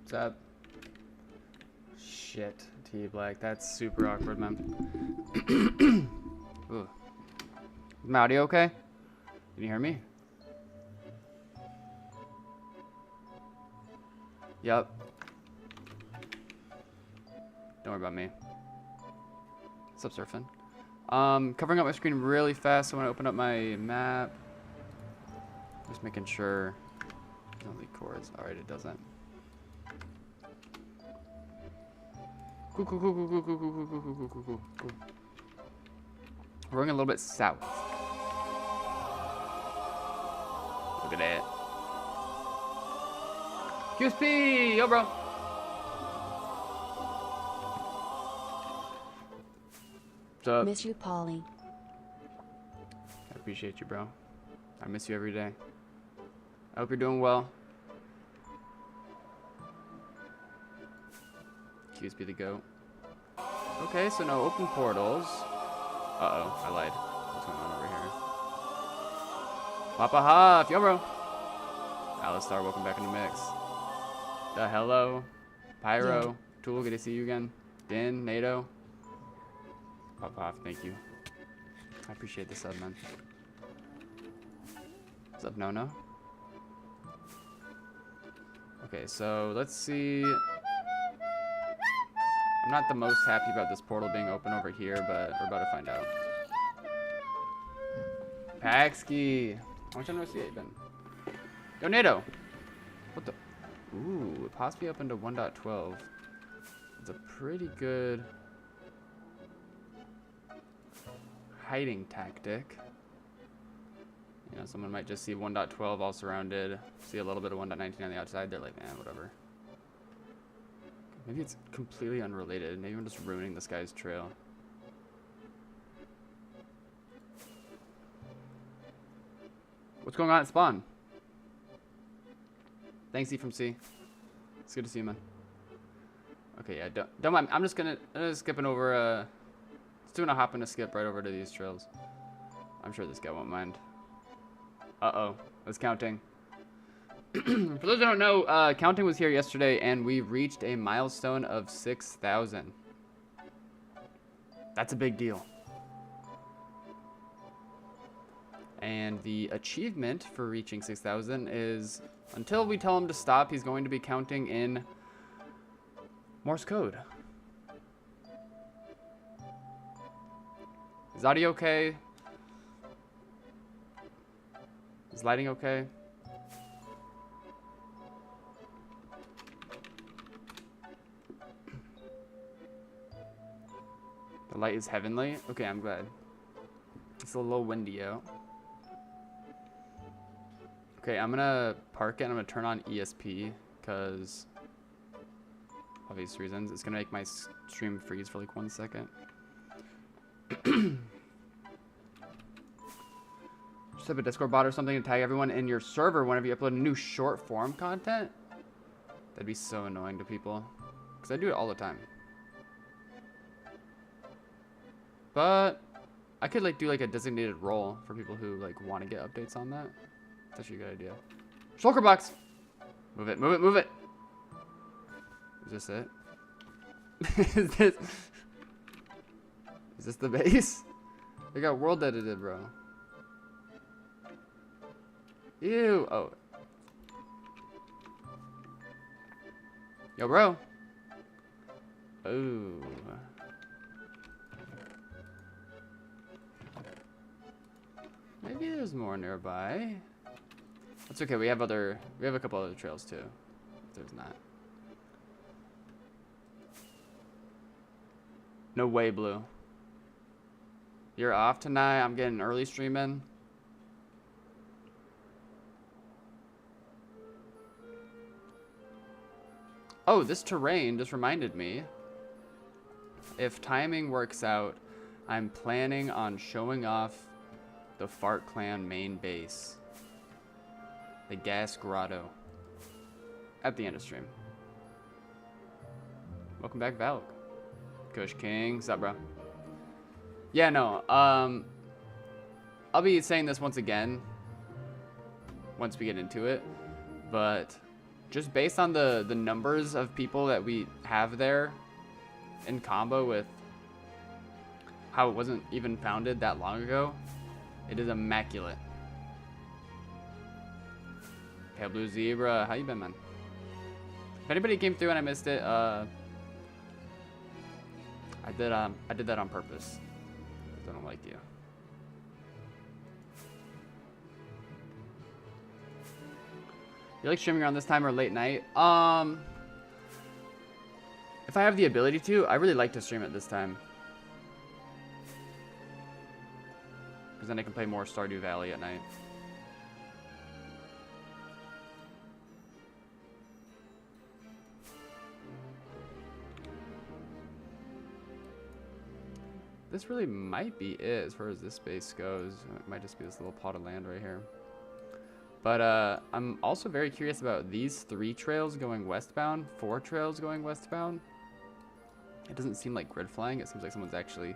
What's up? Shit, T-Black. That's super awkward, man. Ooh. Is my audio okay? Can you hear me? Yep. Don't worry about me. What's up, surfing? Covering up my screen really fast. So when I open up my map, just making sure it doesn't leak chords. All right, it doesn't. Cool. We're going a little bit south. Look at that. QSP! Yo, bro. What's up? Miss you, Polly. I appreciate you, bro. I miss you every day. I hope you're doing well. QSP the goat. Okay, so no open portals. Uh-oh, I lied. What's going on over here? Papa Huff! Yo, bro! Alistar, welcome back in the mix. The hello. Pyro. Yeah. Tool, good to see you again. Din, NATO. Papa Huff, thank you. I appreciate the sub, man. What's up, No? Okay, so let's see. I'm not the most happy about this portal being open over here, but we're about to find out. Paxky! How much time do I see it been? Yo, NATO! What the? Ooh, it possibly opened to 1.12. It's a pretty good hiding tactic. You know, someone might just see 1.12 all surrounded, see a little bit of 1.19 on the outside, they're like, eh, whatever. Maybe it's completely unrelated. Maybe I'm just ruining this guy's trail. What's going on at spawn? Thanks, E from C. It's good to see you, man. Okay, yeah, don't mind. I'm just skipping over. Just doing a hop and a skip right over to these trails. I'm sure this guy won't mind. Uh-oh, it's counting. For those who don't know, counting was here yesterday, and we reached a milestone of 6,000. That's a big deal. And the achievement for reaching 6,000 is, until we tell him to stop, he's going to be counting in Morse code. Is audio okay? Is lighting okay? The light is heavenly? Okay, I'm glad. It's a little windy out. Okay, I'm gonna park it and I'm gonna turn on ESP because obvious reasons. It's gonna make my stream freeze for like 1 second. Just have a Discord bot or something to tag everyone in your server whenever you upload new short form content. That'd be so annoying to people because I do it all the time. But I could like do like a designated role for people who like want to get updates on that. That's actually a good idea. Shulker box! Move it, move it, move it! Is this it? Is this the base? They got world edited, bro. Ew! Oh. Yo, bro! Oh. Maybe there's more nearby. That's okay. We have a couple other trails too. If there's not. No way, Blue. You're off tonight. I'm getting early streaming. Oh, this terrain just reminded me. If timing works out, I'm planning on showing off the Fart Clan main base, the Gas Grotto, at the end of stream. Welcome back, Valk. Kush King, what's up, bro? Yeah, no, I'll be saying this once again, once we get into it, but just based on the numbers of people that we have there in combo with how it wasn't even founded that long ago, it is immaculate. Pale Blue Zebra, how you been, man? If anybody came through and I missed it, I did that on purpose. I don't like you. You like streaming around this time or late night? If I have the ability to, I really like to stream at this time. Because then I can play more Stardew Valley at night. This really might be it as far as this space goes. It might just be this little plot of land right here. But I'm also very curious about these 3 trails going westbound, 4 trails going westbound. It doesn't seem like grid flying. It seems like someone's actually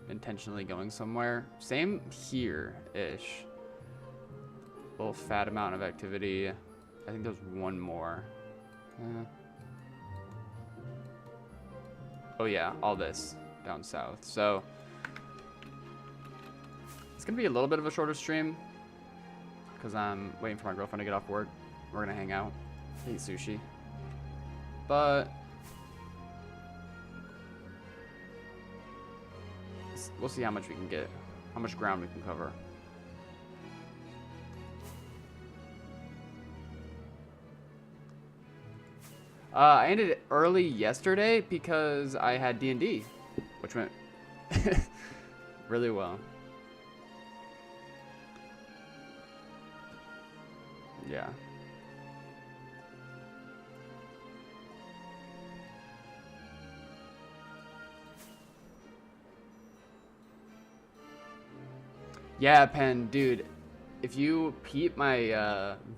intentionally going somewhere. Same here-ish. A little fat amount of activity. I think there's one more. Oh yeah, all this down south. So it's gonna be a little bit of a shorter stream because I'm waiting for my girlfriend to get off work. We're gonna hang out, eat sushi, but we'll see how much we can get, how much ground we can cover. I ended it early yesterday because I had D&D, which went really well. Yeah. Yeah, Pen, dude, if you peep my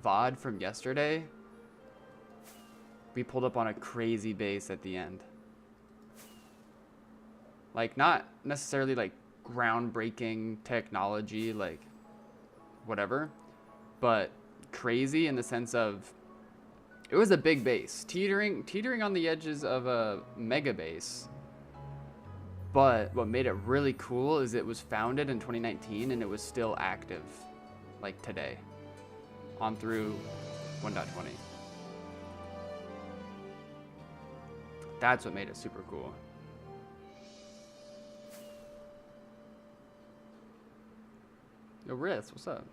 VOD from yesterday, we pulled up on a crazy base at the end. Like, not necessarily like groundbreaking technology, like whatever, but crazy in the sense of it was a big base, teetering on the edges of a mega base. But what made it really cool is it was founded in 2019 and it was still active, like today, on through 1.20. That's what made it super cool. Yo, Riz, what's up?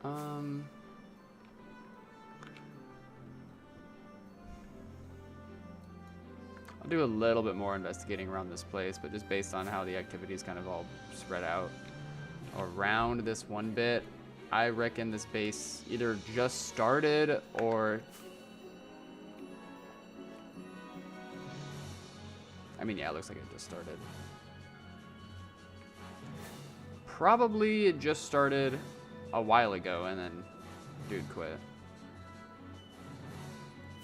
I'll do a little bit more investigating around this place, but just based on how the activity is kind of all spread out around this one bit, I reckon this base either just started or... I mean, yeah, it looks like it just started. Probably it just started a while ago and then dude quit.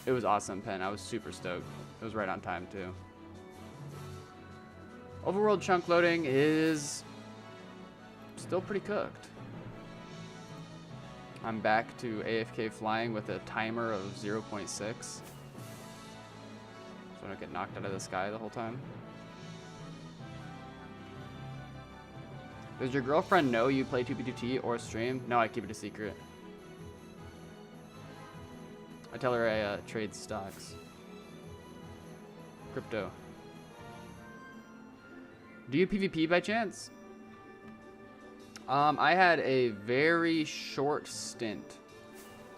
It was awesome, Pen. I was super stoked. It was right on time, too. Overworld chunk loading is still pretty cooked. I'm back to AFK flying with a timer of 0.6. So I don't get knocked out of the sky the whole time. Does your girlfriend know you play 2P2T or stream? No, I keep it a secret. I tell her I trade stocks. Crypto. Do you PvP by chance? I had a very short stint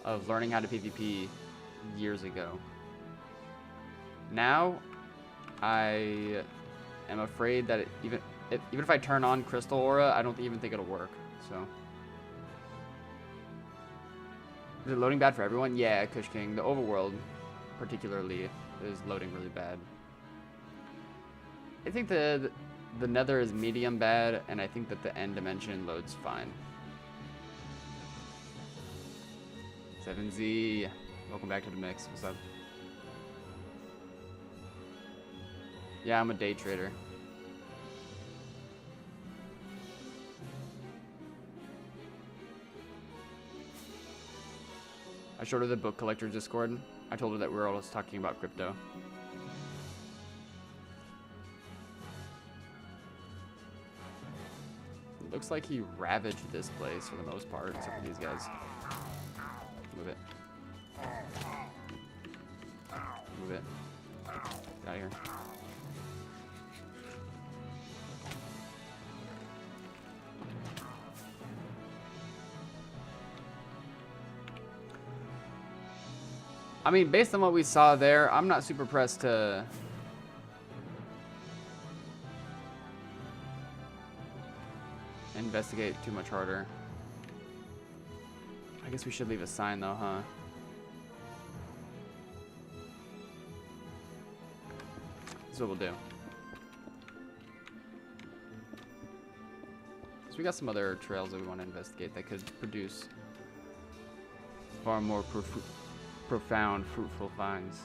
of learning how to PvP years ago. Now, I am afraid that even if I turn on Crystal Aura, I don't even think it'll work. So, is it loading bad for everyone? Yeah, Kush King. The overworld, particularly, is loading really bad. I think the Nether is medium bad, and I think that the end dimension loads fine. 7Z, welcome back to the mix. What's up? Yeah, I'm a day trader. I showed her the book collector's Discord. I told her that we were always talking about crypto. It looks like he ravaged this place for the most part, except for these guys. Move it. Move it. Get out of here. I mean, based on what we saw there, I'm not super pressed to investigate too much harder. I guess we should leave a sign though, huh? That's what we'll do. So we got some other trails that we want to investigate that could produce far more profound, fruitful finds.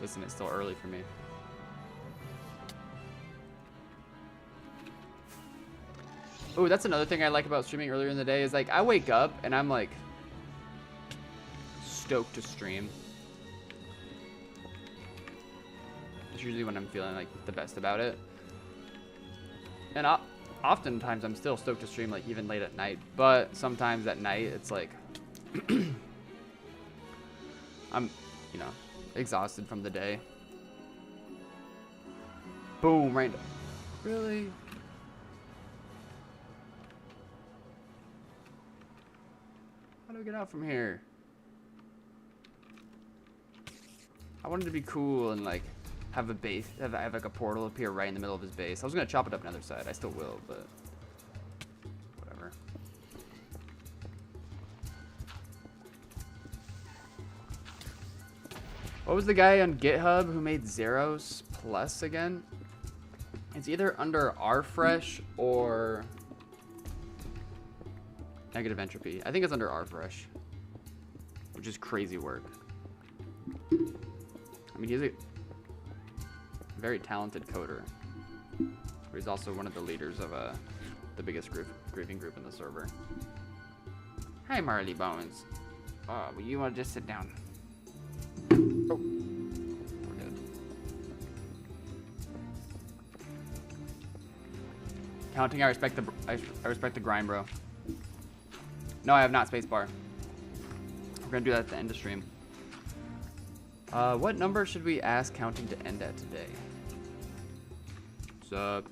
Listen, it's still early for me. Oh, that's another thing I like about streaming earlier in the day is like I wake up and I'm like stoked to stream. It's usually when I'm feeling like the best about it. And oftentimes I'm still stoked to stream like even late at night, but sometimes at night it's like I'm, you know, exhausted from the day. Boom, right. Really? How do we get out from here? I wanted to be cool and like have a base, have like a portal appear right in the middle of his base. I was gonna chop it up another side. I still will, but whatever. What was the guy on GitHub who made Zeros Plus again? It's either under rfresh or negative entropy. I think it's under rfresh, which is crazy work. I mean, he's a very talented coder. He's also one of the leaders of the biggest grieving group in the server. Hey, Marley Bones. Well, you want to just sit down? Oh, we're good. Counting, I respect the grind, bro. No, I have not spacebar. We're gonna do that at the end of stream. What number should we ask counting to end at today? What's up?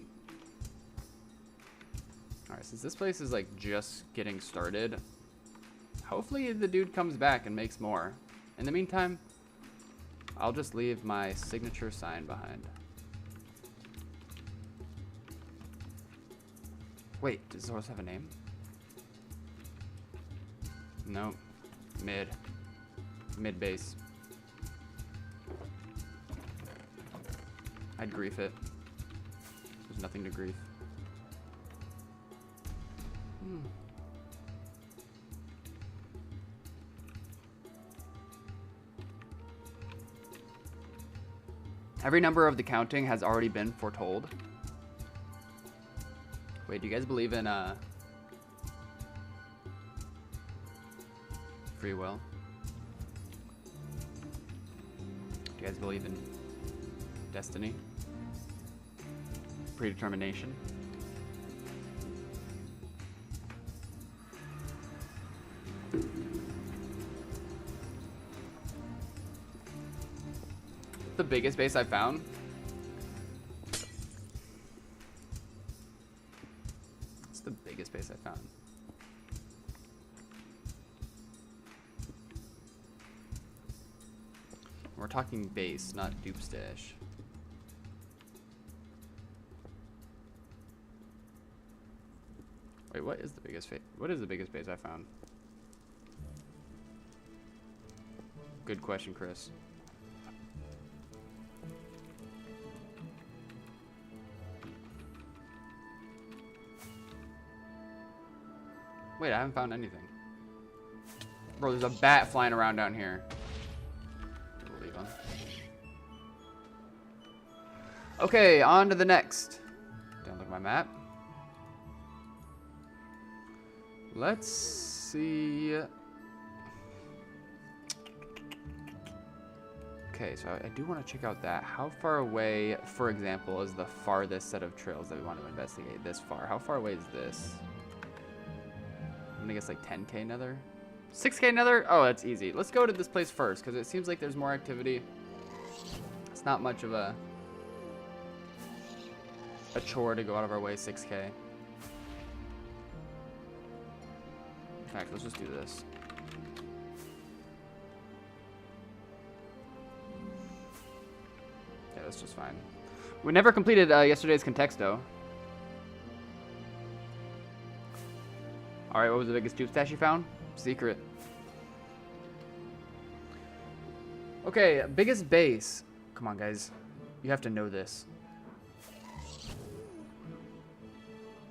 Alright, since this place is like just getting started, hopefully the dude comes back and makes more. In the meantime, I'll just leave my signature sign behind. Wait, does the horse have a name? Nope. Mid base. I'd grief it. There's nothing to grief. Every number of the counting has already been foretold. Wait, do you guys believe in free will? Do you guys believe in destiny? Predetermination? The biggest base I found? It's the biggest base I found. We're talking base, not dupe stash. Wait, what is the biggest base I found? Good question, Chris. Wait, I haven't found anything. Bro, there's a bat flying around down here. We'll leave him. Okay, on to the next. Don't look at my map. Let's see. Okay, so I do want to check out that. How far away, for example, is the farthest set of trails that we want to investigate? This far. How far away is this? I'm gonna guess like 10k nether. 6k nether? Oh, that's easy. Let's go to this place first, because it seems like there's more activity. It's not much of a chore to go out of our way 6k. In fact, let's just do this. Yeah, that's just fine. We never completed yesterday's Contexto. Alright, what was the biggest tube stash you found? Secret. Okay, biggest base. Come on, guys. You have to know this.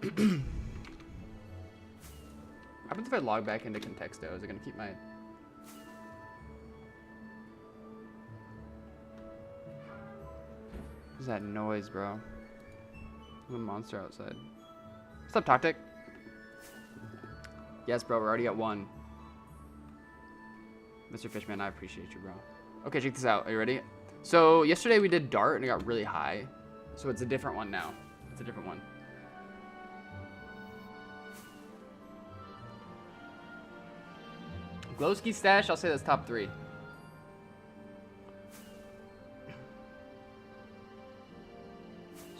What happens if I log back into Contexto? Is it going to keep my... What's that noise, bro? There's a monster outside. What's up, Tactic? Yes, bro, we're already at 1. Mr. Fishman, I appreciate you, bro. Okay, check this out. Are you ready? So, yesterday we did Dart, and it got really high. So it's a different one now. It's a different one. Glowski stash, I'll say that's top 3.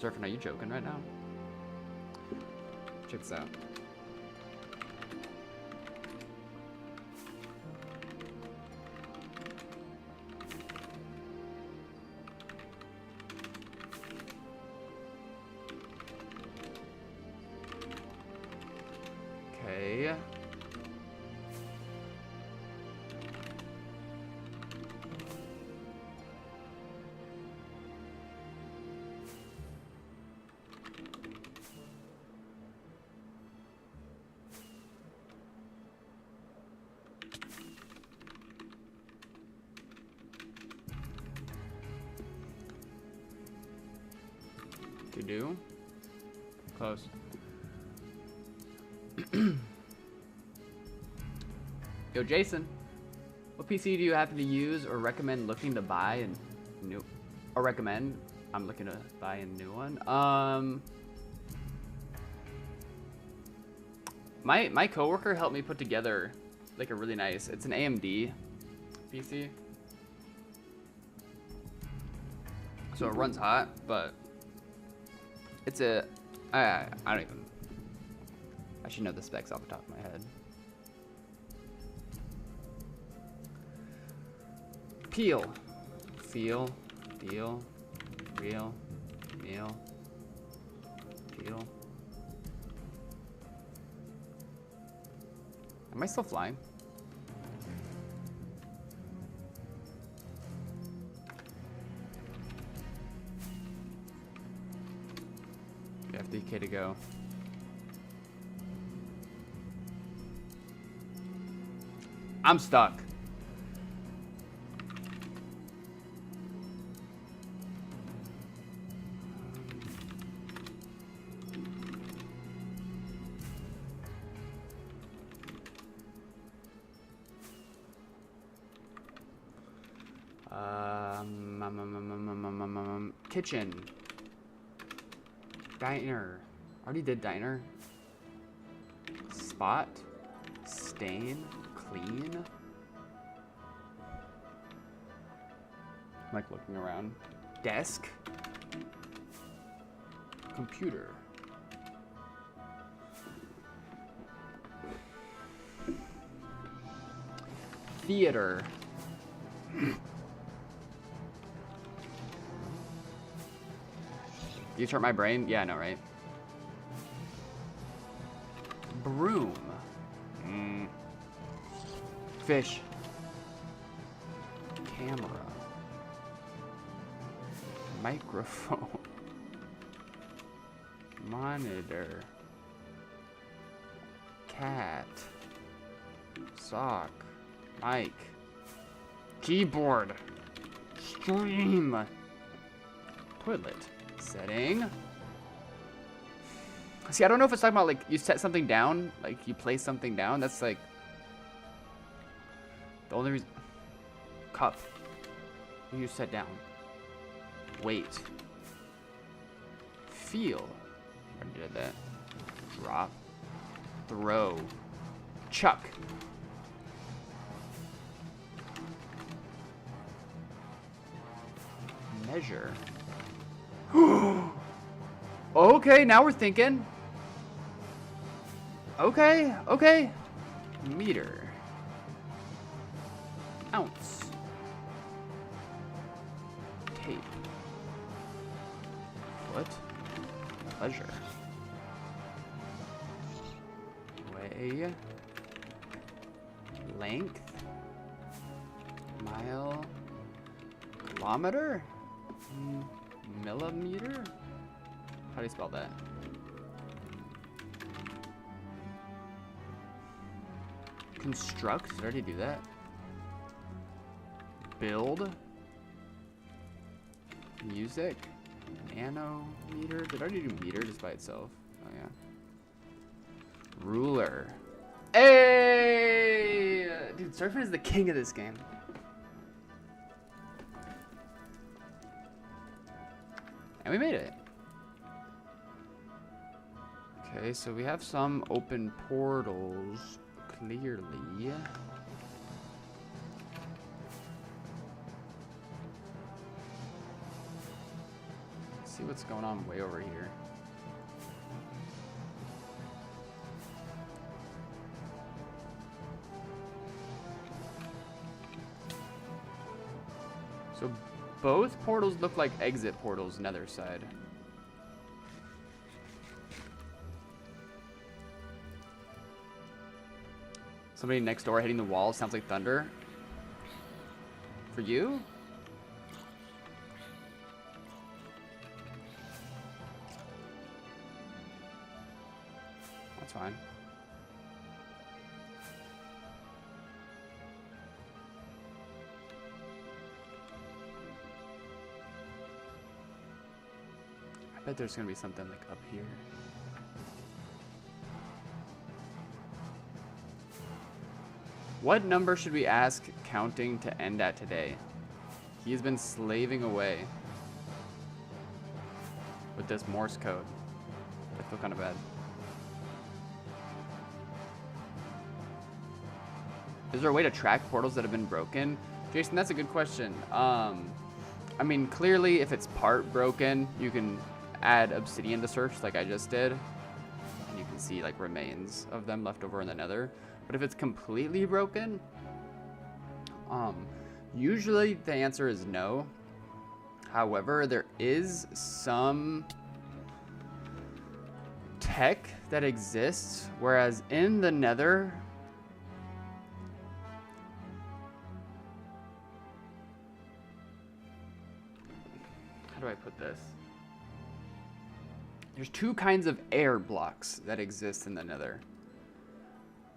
Surfing, are you joking right now? Check this out. Okay. To do. Close. Yo, Jason, what PC do you happen to use or recommend looking to buy and new? Or recommend? I'm looking to buy a new one. My coworker helped me put together like a really nice. It's an AMD PC, so it runs hot, but it's a. I don't even. I should know the specs off the top of my head. Peel, feel, deal, real, meal, peel. Am I still flying? FDK to go. I'm stuck. Kitchen. Diner. Already did diner. Spot. Stain. Clean. I'm like looking around. Desk. Computer. Theater. You hurt my brain? Yeah, I know, right? Broom. Fish. Camera. Microphone. Monitor. Cat. Sock. Mic. Keyboard. Stream. Toilet. Setting. See, I don't know if it's talking about like you set something down, like you place something down. That's like the only reason. Cup. You set down. Wait. Feel. I did that. Drop. Throw. Chuck. Measure. Okay, now we're thinking. Okay, okay. Meter. Ounce. Tape. Foot. Pleasure. Weigh. Length. Mile. Kilometer. Millimeter? How do you spell that? Construct? Did I already do that? Build? Music? Nanometer? Did I already do meter just by itself? Oh yeah. Ruler. Hey! Dude, surfing is the king of this game. And we made it. Okay, so we have some open portals, clearly. Let's see what's going on way over here. So both portals look like exit portals, nether side. Somebody next door hitting the wall sounds like thunder. For you? That's fine. I bet there's gonna be something like up here. What number should we ask counting to end at today? He has been slaving away with this Morse code. I feel kind of bad. Is there a way to track portals that have been broken? Jason, that's a good question. I mean, clearly, if it's part broken, you can add obsidian to search like I just did. And you can see like remains of them left over in the nether. But if it's completely broken, usually the answer is no. However, there is some tech that exists, whereas in the nether, how do I put this? There's two kinds of air blocks that exist in the nether.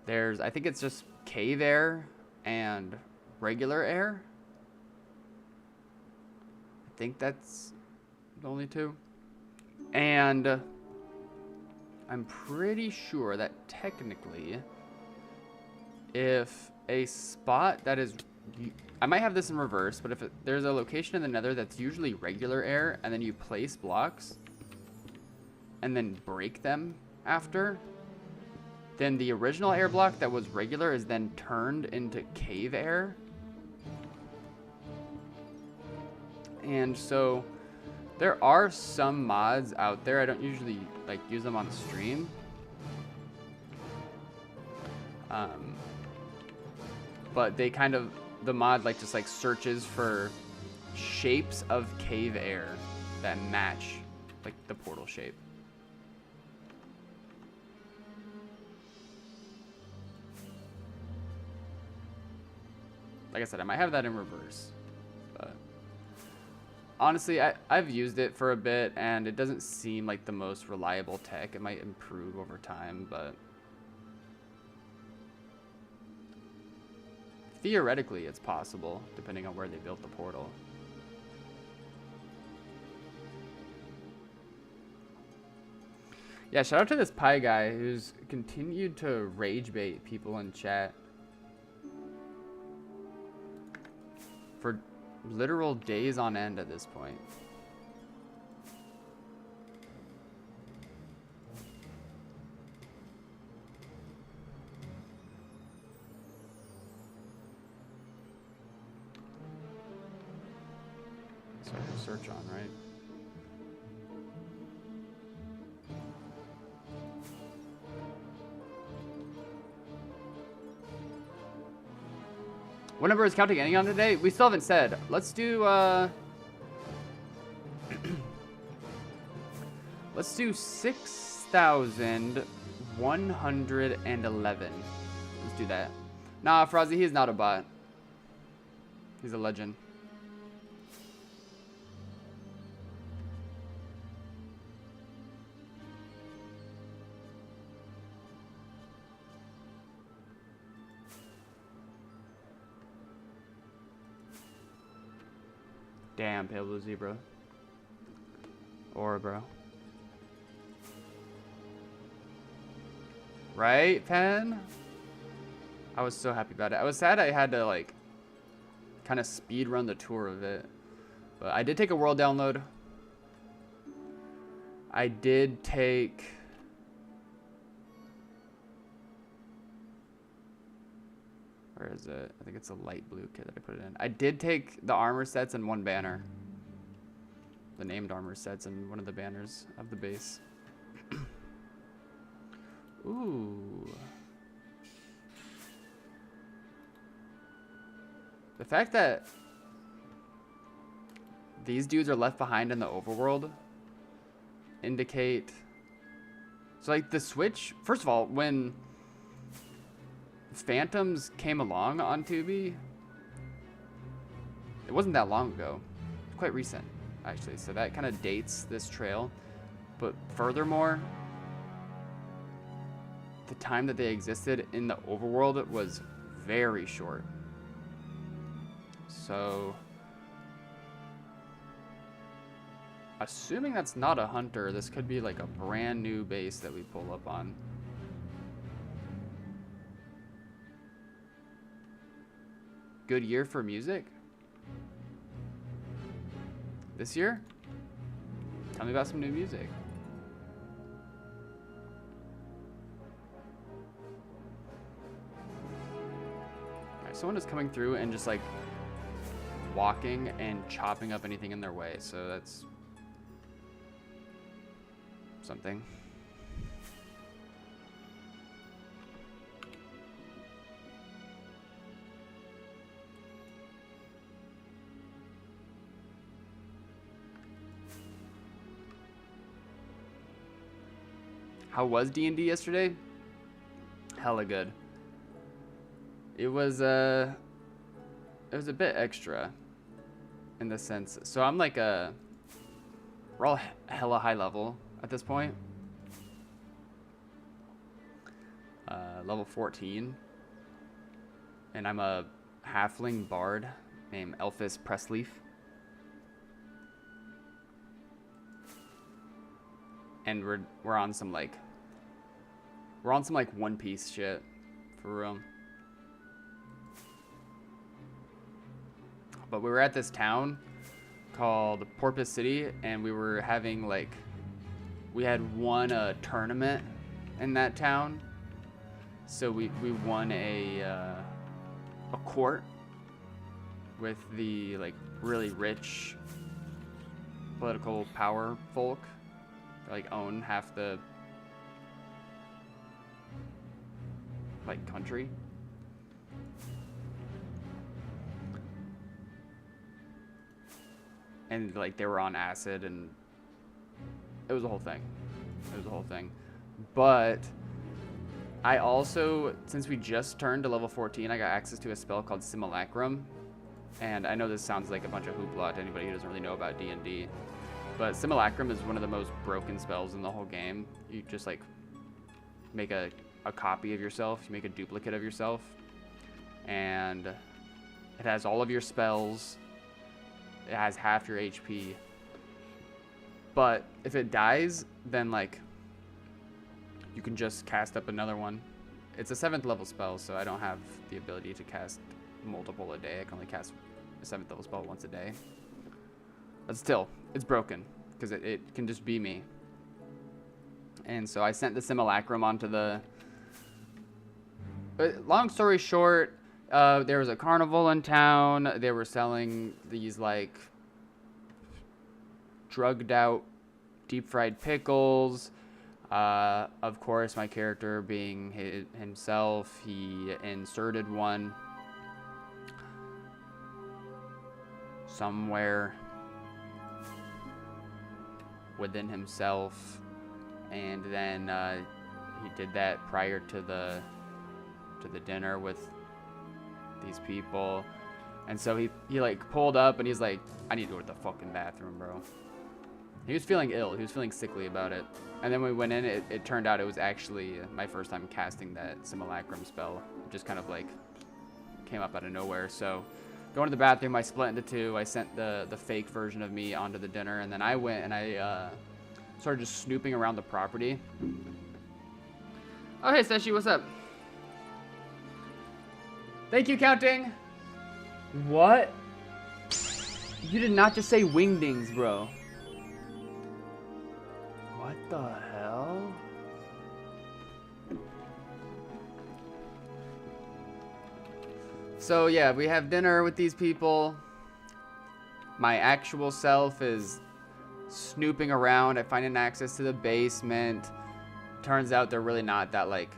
There's, I think it's just cave air and regular air. I think that's the only two. And I'm pretty sure that technically, if a spot that is, I might have this in reverse, but if there's a location in the nether that's usually regular air, and then you place blocks and then break them after, then the original air block that was regular is then turned into cave air. And so there are some mods out there. I don't usually like use them on the stream. But they kind of, the mod like just like searches for shapes of cave air that match like the portal shape. Like I said, I might have that in reverse. But honestly, I've used it for a bit, and it doesn't seem like the most reliable tech. It might improve over time, but theoretically, it's possible, depending on where they built the portal. Yeah, shout out to this pie guy who's continued to rage bait people in chat for literal days on end at this point. So I can search on, right? What number is Counting Ending on today? We still haven't said. Let's do, let's do 6,111. Let's do that. Nah, Frozzy, he's not a bot. He's a legend. Damn, Pale Blue Zebra. Aura, bro. Right, Pen? I was so happy about it. I was sad I had to, like, kind of speed run the tour of it. But I did take a world download. I did take... Where is it? I think it's a light blue kit that I put it in. I did take the armor sets and one banner. The named armor sets and one of the banners of the base. Ooh. The fact that these dudes are left behind in the overworld indicate... So, like, the Switch... First of all, when Phantoms came along on Tubi, it wasn't that long ago. It's quite recent, actually. So that kind of dates this trail. But furthermore, the time that they existed in the overworld was very short. So, assuming that's not a hunter, this could be like a brand new base that we pull up on. Good year for music? This year? Tell me about some new music. Alright, someone is coming through and just like walking and chopping up anything in their way, so that's something. How was D&D yesterday? Hella good. It was a bit extra in the sense. So I'm like we're all hella high level at this point. Level 14. And I'm a halfling bard named Elphys Pressleaf. And we're on some like One Piece shit for real. But we were at this town called Porpoise City, and we were having like we had won a tournament in that town, so we won a court with the like really rich political power folk. Like own half the like country. And like they were on acid and it was a whole thing. It was a whole thing. But I also, since we just turned to level 14, I got access to a spell called Simulacrum. And I know this sounds like a bunch of hoopla to anybody who doesn't really know about D&D. But Simulacrum is one of the most broken spells in the whole game. You just like make a copy of yourself. You make a duplicate of yourself. And it has all of your spells. It has half your HP. But if it dies, then like you can just cast up another one. It's a 7th level spell, so I don't have the ability to cast multiple a day. I can only cast a 7th level spell once a day. But still, it's broken because it can just be me. And so I sent the simulacrum onto the... long story short, there was a carnival in town. They were selling these, like, drugged out deep fried pickles. Of course, my character being himself, he inserted one somewhere within himself, and then he did that prior to the dinner with these people. And so he like pulled up and he's like, I need to go to the fucking bathroom, bro. He was feeling ill. He was feeling sickly about it. And then when we went in, it turned out it was actually my first time casting that simulacrum spell. It just kind of like came up out of nowhere. So going to the bathroom, I split into two. I sent the fake version of me onto the dinner, and then I went and I started just snooping around the property. Oh, hey, Seshi, what's up? Thank you, counting. What? You did not just say wingdings, bro. What the hell? So yeah, we have dinner with these people. My actual self is snooping around. I find an access to the basement. Turns out they're really not that, like,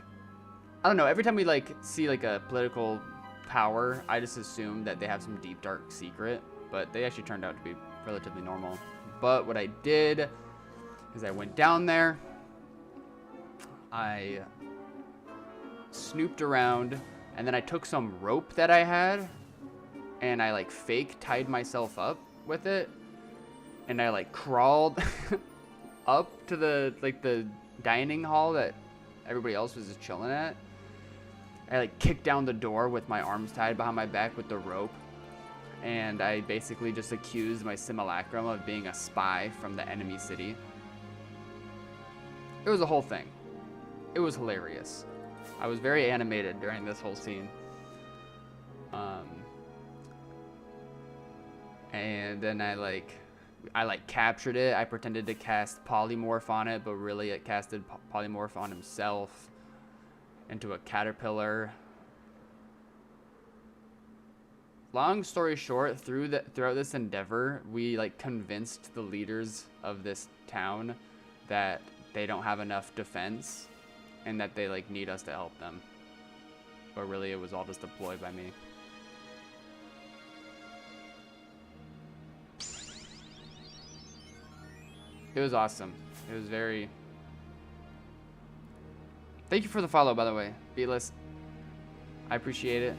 I don't know. Every time we like see like a political power, I just assume that they have some deep dark secret, but they actually turned out to be relatively normal. But what I did is I went down there, I snooped around, and then I took some rope that I had and I like fake tied myself up with it, and I like crawled up to the dining hall that everybody else was just chilling at. I like kicked down the door with my arms tied behind my back with the rope, and I basically just accused my simulacrum of being a spy from the enemy city. It was a whole thing. It was hilarious. I was very animated during this whole scene. And then I captured it. I pretended to cast polymorph on it, but really it casted polymorph on himself into a caterpillar. Long story short, throughout this endeavor, we like convinced the leaders of this town that they don't have enough defense and that they like need us to help them. But really it was all just a ploy by me. It was awesome. It was very... Thank you for the follow, by the way, Beatless. I appreciate it.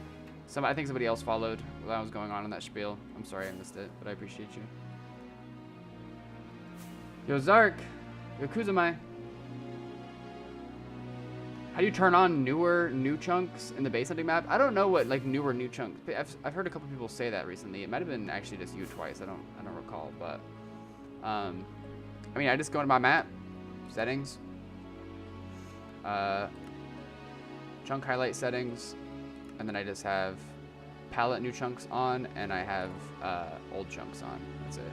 I think somebody else followed while I was going on in that spiel. I'm sorry I missed it, but I appreciate you. Yo, Zark. Yo, Kuzumai. How do you turn on new chunks in the base hunting map? I don't know what like new chunks. I've heard a couple people say that recently. It might have been actually just you twice. I don't recall, but I mean, I just go into my map settings, chunk highlight settings, and then I just have palette new chunks on, and I have old chunks on. That's it.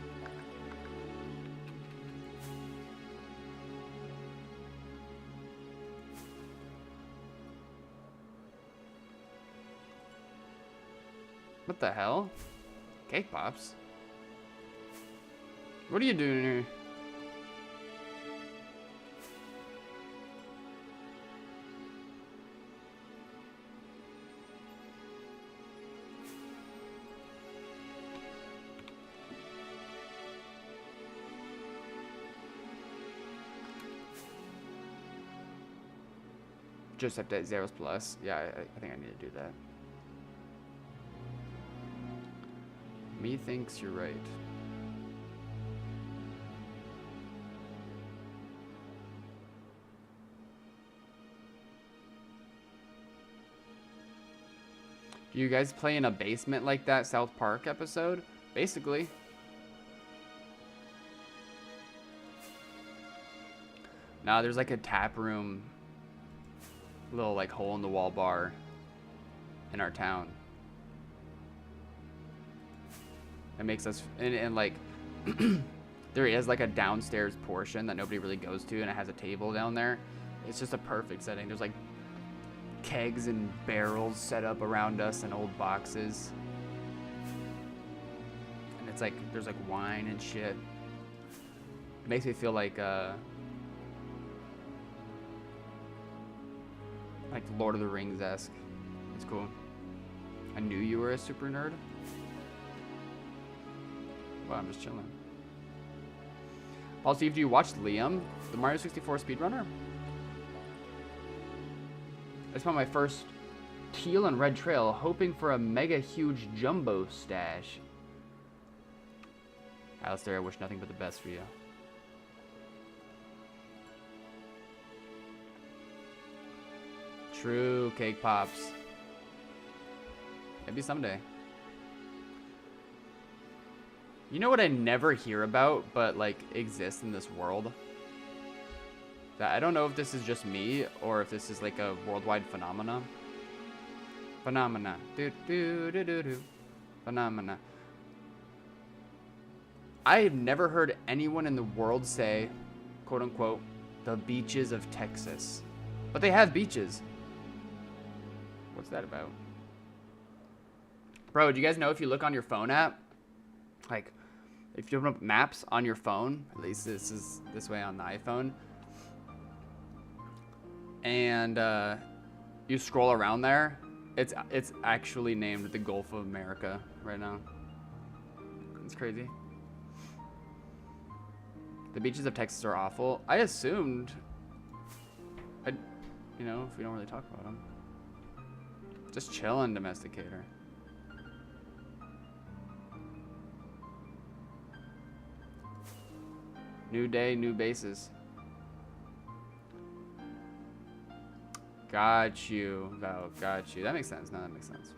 What the hell? Cake Pops? What are you doing here? Just update zeros plus. Yeah, I think I need to do that. Me thinks you're right. Do you guys play in a basement like that South Park episode? Basically. No, there's like a tap room little like hole in the wall bar in our town. It makes us, and like there is like a downstairs portion that nobody really goes to, and it has a table down there. It's just a perfect setting. There's like kegs and barrels set up around us and old boxes. And it's like, there's like wine and shit. It makes me feel like Lord of the Rings-esque. It's cool. I knew you were a super nerd. Well, I'm just chilling. Paul Steve, do you watch Liam, the Mario 64 speedrunner? I just found my first teal and red trail, hoping for a mega huge jumbo stash. Alistair, I wish nothing but the best for you. True, Cake Pops. Maybe someday. You know what I never hear about, but like exists in this world? That I don't know if this is just me or if this is like a worldwide phenomena. Phenomena. Do do do do do. Phenomena. I have never heard anyone in the world say, quote unquote, the beaches of Texas. But they have beaches. What's that about? Bro, do you guys know if you look on your phone app, like if you open up maps on your phone, at least this is this way on the iPhone, and you scroll around there, it's actually named the Gulf of America right now. It's crazy. The beaches of Texas are awful. I assumed, you know, if we don't really talk about them. Just chillin', Domesticator. New day, new bases. Got you, Val. Got you. That makes sense. No, that makes sense.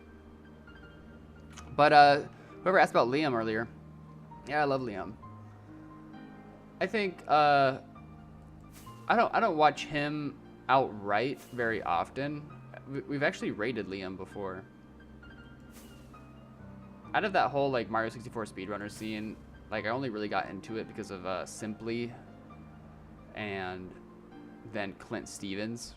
But whoever asked about Liam earlier, yeah, I love Liam. I think I don't watch him outright very often. We've actually rated Liam before. Out of that whole like Mario 64 speedrunner scene, like I only really got into it because of Simply and then Clint Stevens.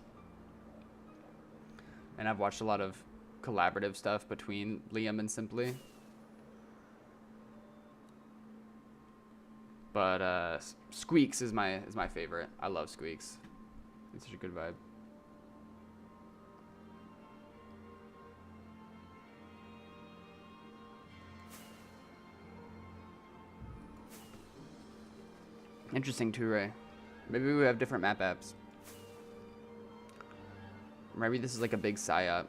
And I've watched a lot of collaborative stuff between Liam and Simply. But Squeaks is my favorite. I love Squeaks. It's such a good vibe. Interesting too, Ray. Maybe we have different map apps. Maybe this is like a big psyop.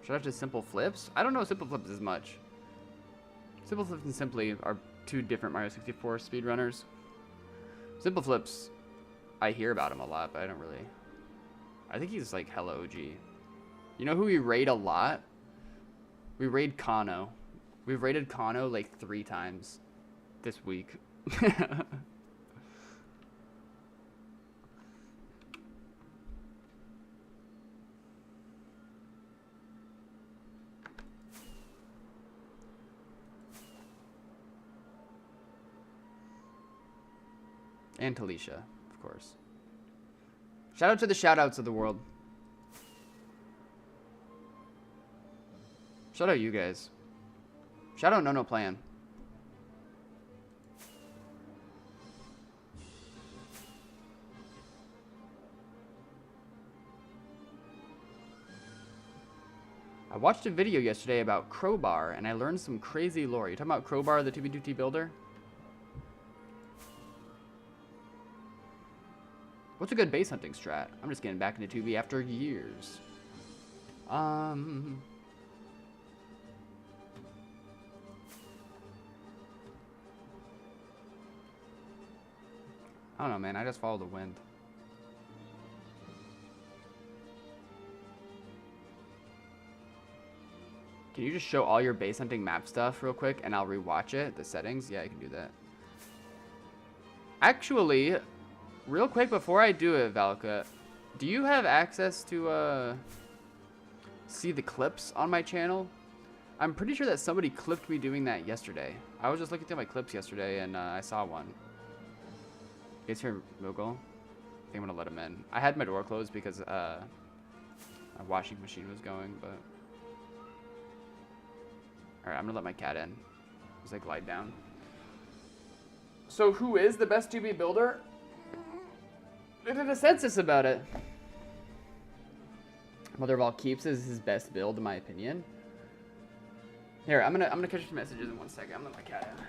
Shout out to Simple Flips. I don't know Simple Flips as much. Simple Flips and Simply are two different Mario 64 speedrunners. Simple Flips, I hear about him a lot, but I don't really. I think he's like hella OG. You know who we raid a lot? We raid Kano. We've raided Kano like 3 times this week. And Talisha, of course. Shout out to the shout outs of the world. Shout out you guys. Shout out No Plan. I watched a video yesterday about Crowbar and I learned some crazy lore. You talking about Crowbar, the 2v2t builder? What's a good base hunting strat? I'm just getting back into 2v after years. I don't know, man. I just follow the wind. Can you just show all your base hunting map stuff real quick and I'll rewatch it? The settings? Yeah, I can do that. Actually, Real quick before I do it, Valka, do you have access to see the clips on my channel? I'm pretty sure that somebody clipped me doing that yesterday. I was just looking through my clips yesterday and I saw one. You guys hear Moogle? I think I'm gonna let him in. I had my door closed because my washing machine was going, but alright, I'm gonna let my cat in as I glide down. So who is the best 2B builder? They did a census about it. Mother of All Keeps is his best build, in my opinion. Here, I'm gonna catch your messages in 1 second. I'm gonna let my cat in.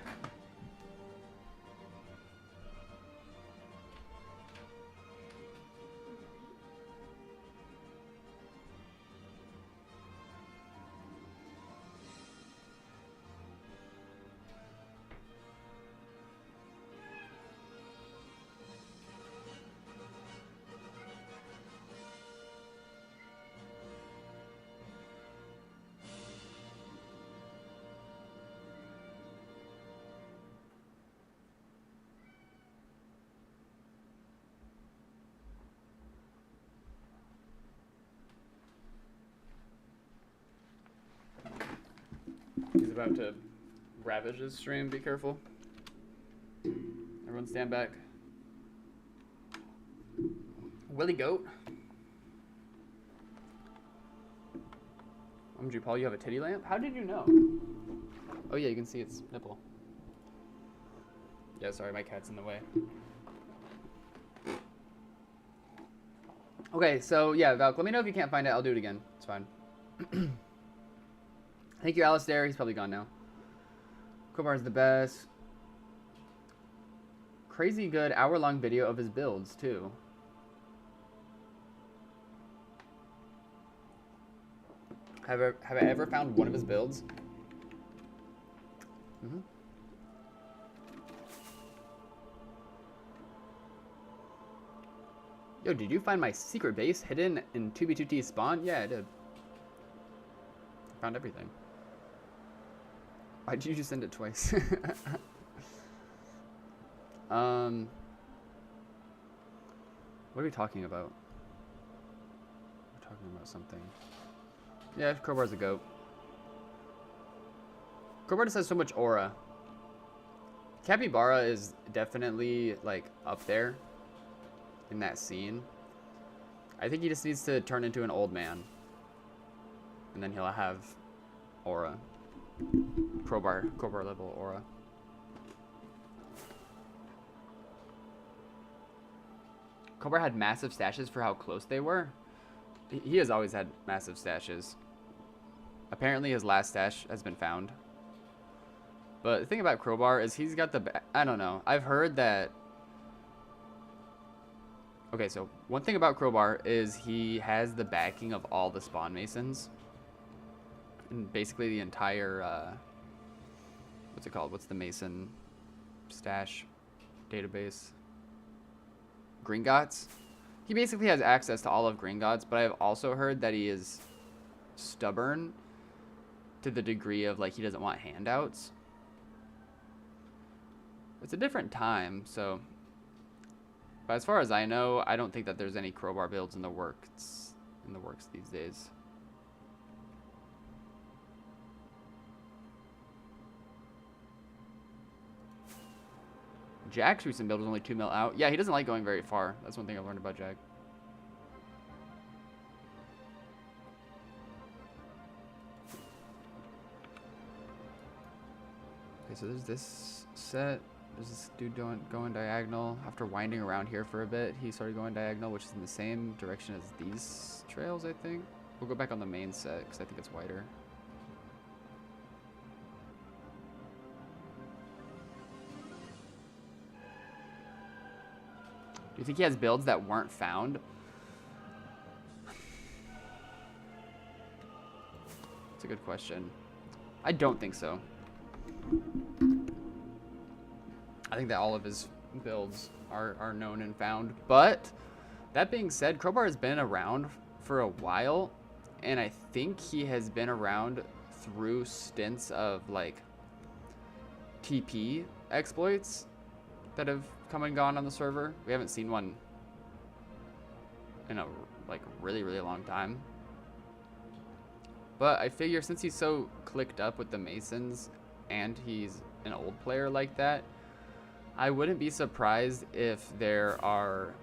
He's about to ravage his stream. Be careful. Everyone stand back. Willie Goat. Paul, you have a titty lamp? How did you know? Oh yeah, you can see its nipple. Yeah, sorry, my cat's in the way. Okay, so yeah, Valk, let me know if you can't find it. I'll do it again. It's fine. Thank you, Alistair. He's probably gone now. Crowbar's the best. Crazy good hour-long video of his builds, too. Have I ever found one of his builds? Mm-hmm. Yo, did you find my secret base hidden in 2B2T spawn? Yeah, I did. I found everything. Why did you just send it twice? What are we talking about? We're talking about something. Yeah, Crowbar's a goat. Crowbar just has so much aura. Capybara is definitely, like, up there in that scene. I think he just needs to turn into an old man. And then he'll have aura. Crowbar level aura. Crowbar had massive stashes for how close they were. He has always had massive stashes. Apparently his last stash has been found. But the thing about Crowbar is he's got the... I don't know. I've heard that... Okay, so one thing about Crowbar is he has the backing of all the spawn masons. And basically the entire... what's it called? What's the mason stash database? Gringotts? He basically has access to all of Gringotts, but I've also heard that he is stubborn to the degree of, like, he doesn't want handouts. It's a different time, so... But as far as I know, I don't think that there's any Crowbar builds in the works these days. Jack's recent build was only 2 mil out. Yeah, he doesn't like going very far. That's one thing I've learned about Jack. Okay, so there's this set. There's this dude going diagonal. After winding around here for a bit, he started going diagonal, which is in the same direction as these trails, I think. We'll go back on the main set, because I think it's wider. Do you think he has builds that weren't found? That's a good question. I don't think so. I think that all of his builds are known and found. But that being said, Crowbar has been around for a while, and I think he has been around through stints of, like, TP exploits. that have come and gone on the server. We haven't seen one in a like really long time. But I figure since he's so clicked up with the Masons and he's an old player like that, I wouldn't be surprised if there are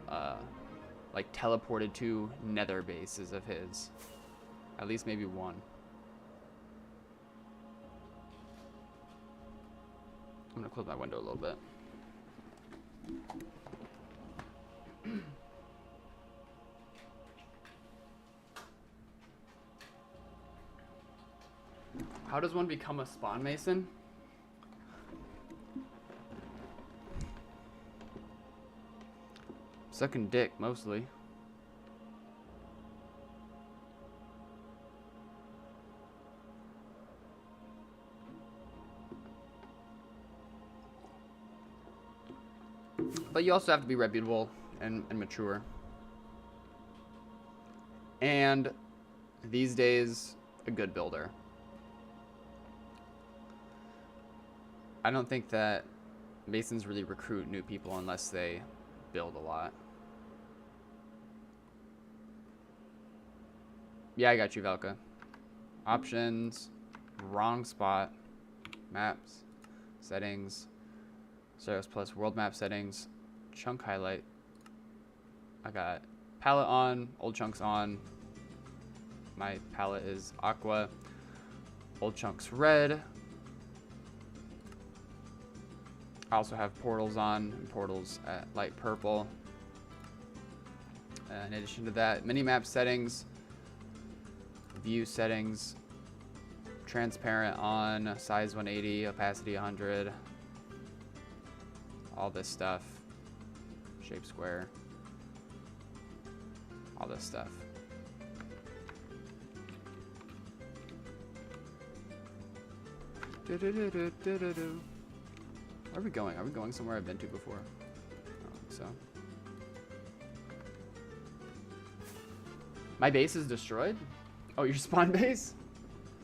like teleported to nether bases of his. At least maybe one. I'm gonna close my window a little bit. How does one become a spawn mason? Sucking dick, mostly. But you also have to be reputable and mature. And these days, a good builder. I don't think that Masons really recruit new people unless they build a lot. Yeah, I got you, Velka. Options, wrong spot, maps, settings, Ceros plus world map settings, chunk highlight. I got palette on, old chunks on. My palette is aqua, old chunks red. I also have portals on, and portals at light purple. In addition to that, mini-map settings, view settings, transparent on, size 180, opacity 100, all this stuff, shape square, all this stuff. Where are we going? Are we going somewhere I've been to before? I don't think so. My base is destroyed? Oh, your spawn base?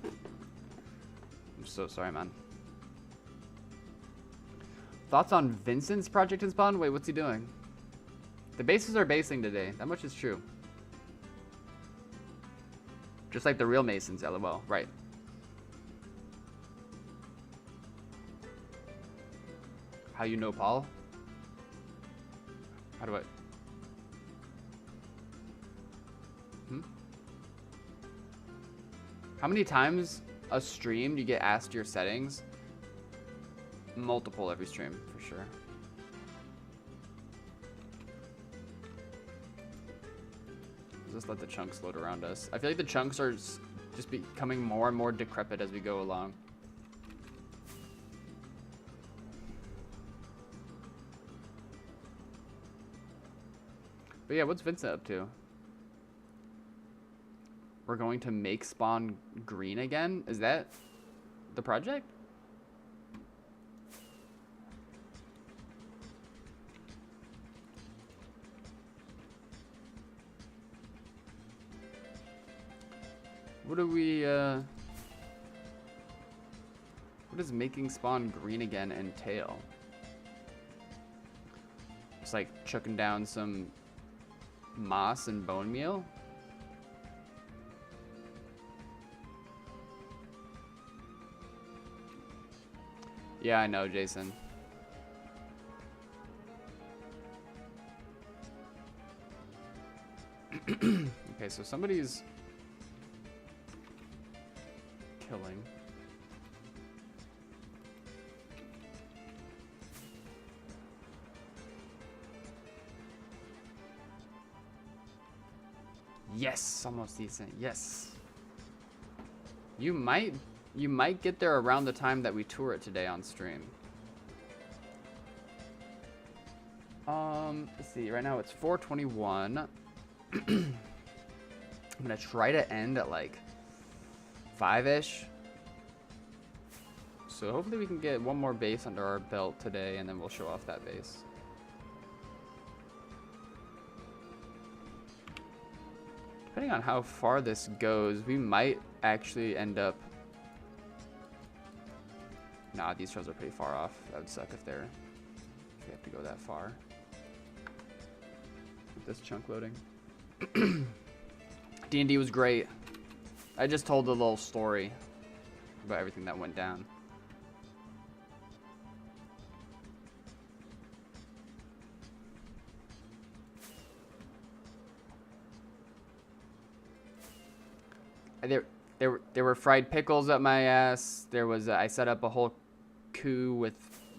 I'm so sorry, man. Thoughts on Vincent's project in spawn? Wait, what's he doing? The bases are basing today. That much is true. Just like the real Masons, LOL. Right. How you know Paul? How do I... How many times a stream do you get asked your settings? Multiple every stream, for sure. Just let the chunks float around us. I feel like the chunks are just becoming more and more decrepit as we go along. But yeah, what's Vincent up to? We're going to make spawn green again? Is that the project? What do we, what does making spawn green again entail? It's like chucking down some moss and bone meal? Yeah, I know, Jason. Okay, so somebody's killing. Yes, almost decent. Yes. You might get there around the time that we tour it today on stream. Let's see. Right now it's 4:21. I'm gonna try to end at like 5-ish. So hopefully we can get one more base under our belt today, and then we'll show off that base. Depending on how far this goes, we might actually end up... Nah, these trails are pretty far off. That would suck if we have to go that far. With this chunk loading. D&D was great. I just told a little story about everything that went down. There were fried pickles up my ass. There was I set up a whole coup with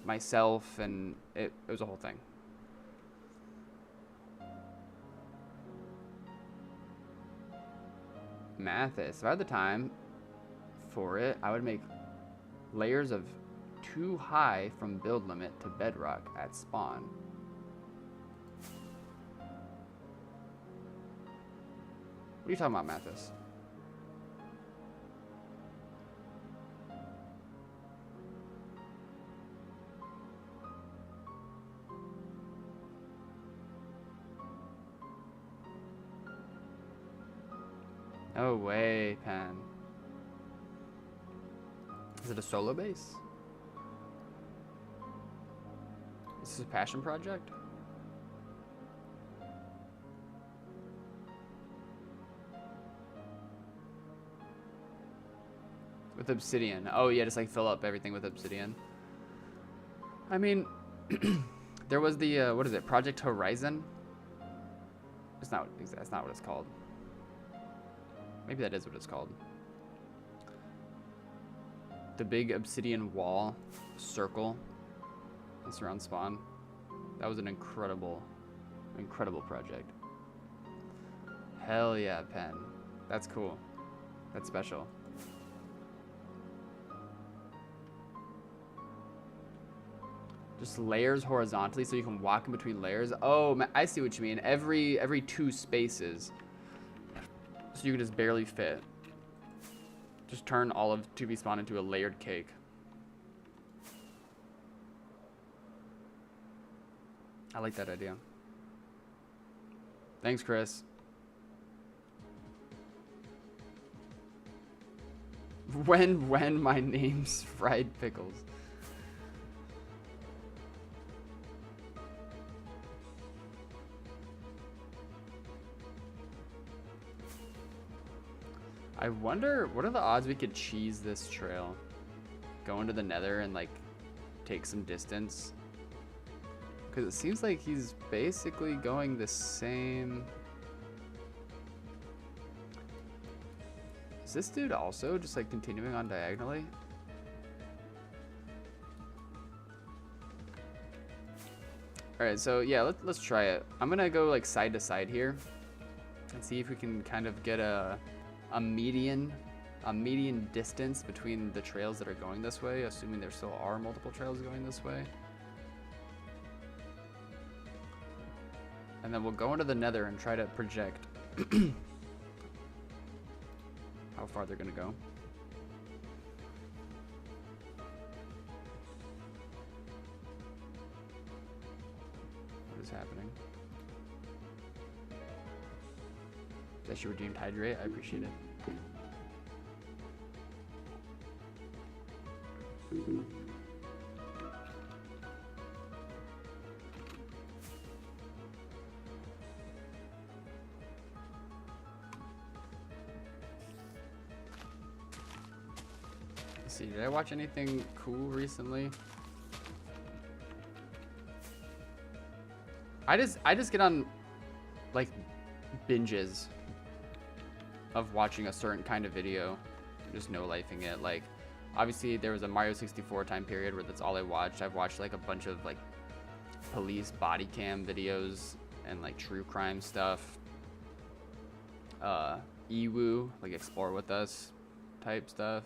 myself, and it was a whole thing. Mathis. If I had the time for it, I would make layers of 2 high from build limit to bedrock at spawn. What are you talking about, Mathis? No way, Pen. Is it a solo base? Is this a passion project? With obsidian. Oh yeah, just like fill up everything with obsidian. I mean, there was the, what is it, Project Horizon? That's not what it's called. Maybe that is what it's called. The big obsidian wall circle that surrounds spawn. That was an incredible project. Hell yeah, Pen. That's cool. That's special. Just layers horizontally so you can walk in between layers. Oh, I see what you mean. Every 2 spaces. So you can just barely fit. Just turn all of 2B spawn into a layered cake. I like that idea. Thanks, Chris. When my name's fried pickles. I wonder, what are the odds we could cheese this trail? Go into the nether and like take some distance? Because it seems like he's basically going the same. Is this dude also just like continuing on diagonally? Alright, so yeah, let's try it. I'm gonna go like side to side here and see if we can kind of get a median distance between the trails that are going this way, assuming there still are multiple trails going this way. And then we'll go into the nether and try to project how far they're gonna go. What is happening? That you redeemed hydrate, I appreciate it. Let's see, did I watch anything cool recently? I just get on like binges of watching a certain kind of video, just no-lifing it. Like, obviously there was a Mario 64 time period where that's all I watched. I've watched like a bunch of like police body cam videos and like true crime stuff. Ewu, like explore with us type stuff.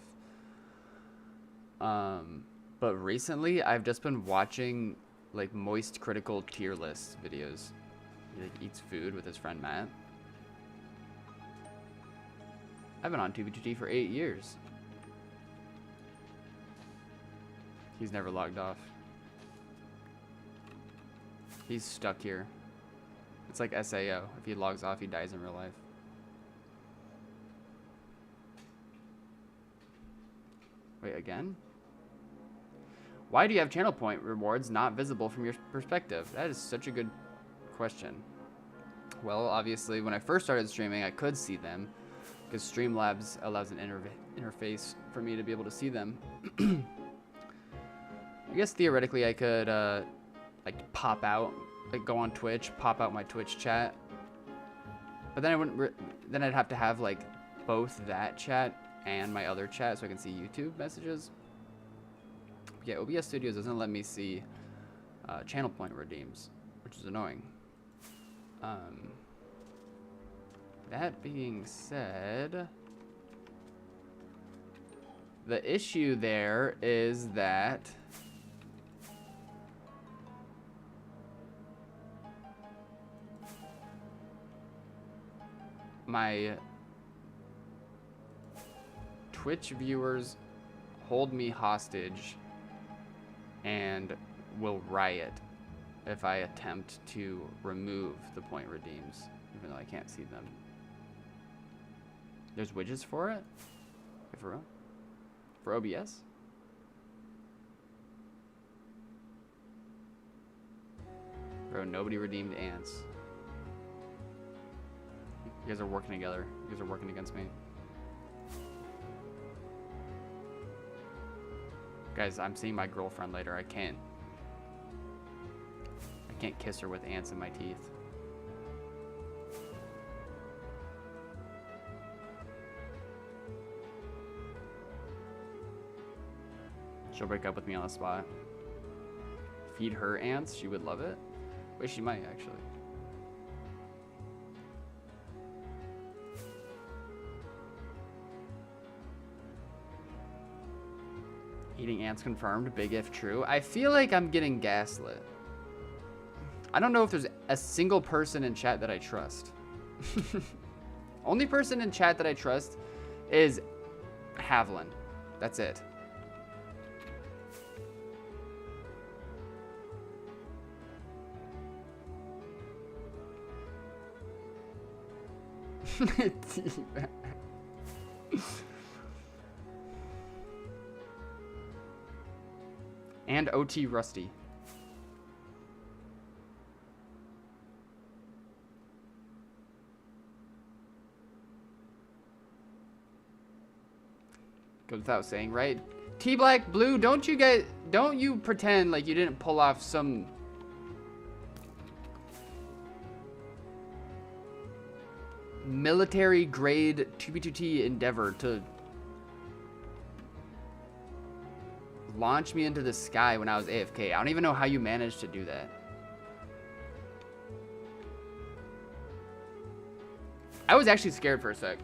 But recently I've just been watching like Moist Critical tier list videos. He like eats food with his friend Matt. I've been on 2B2T for 8 years. He's never logged off. He's stuck here. It's like SAO. If he logs off, he dies in real life. Wait, again? Why do you have channel point rewards not visible from your perspective? That is such a good question. Well, obviously, when I first started streaming, I could see them because Streamlabs allows an interface for me to be able to see them. I guess theoretically I could like pop out, like go on Twitch, pop out my Twitch chat, but then I wouldn't. Then I'd have to have like both that chat and my other chat so I can see YouTube messages. Yeah, OBS Studios doesn't let me see channel point redeems, which is annoying. That being said, the issue there is that my Twitch viewers hold me hostage and will riot if I attempt to remove the point redeems, even though I can't see them. There's widgets for it? For real? For OBS? Bro, nobody redeemed ants. You guys are working together. You guys are working against me. Guys, I'm seeing my girlfriend later. I can't kiss her with ants in my teeth. She'll break up with me on the spot. Feed her ants, she would love it. Wait, she might actually. Eating ants confirmed, big if true. I feel like I'm getting gaslit. I don't know if there's a single person in chat that I trust. Only person in chat that I trust is Havlin. That's it. And OT Rusty. Goes without saying, right? T Black Blue, don't you pretend like you didn't pull off some military grade 2B2T endeavor to launch me into the sky when I was AFK. I don't even know how you managed to do that. I was actually scared for a sec.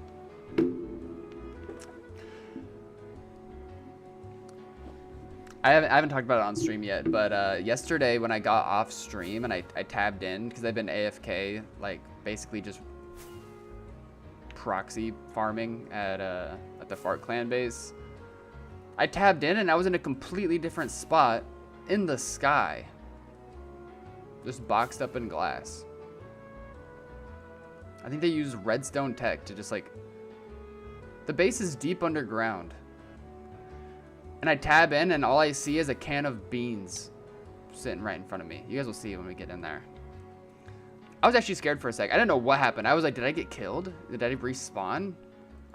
I haven't talked about it on stream yet, but yesterday when I got off stream and I tabbed in because I've been AFK, like basically just proxy farming at the Fart Clan base. I tabbed in and I was in a completely different spot in the sky, just boxed up in glass. I think they use redstone tech to just like, the base is deep underground. And I tab in and all I see is a can of beans sitting right in front of me. You guys will see when we get in there. I was actually scared for a sec. I didn't know what happened. I was like, did I get killed? Did I respawn?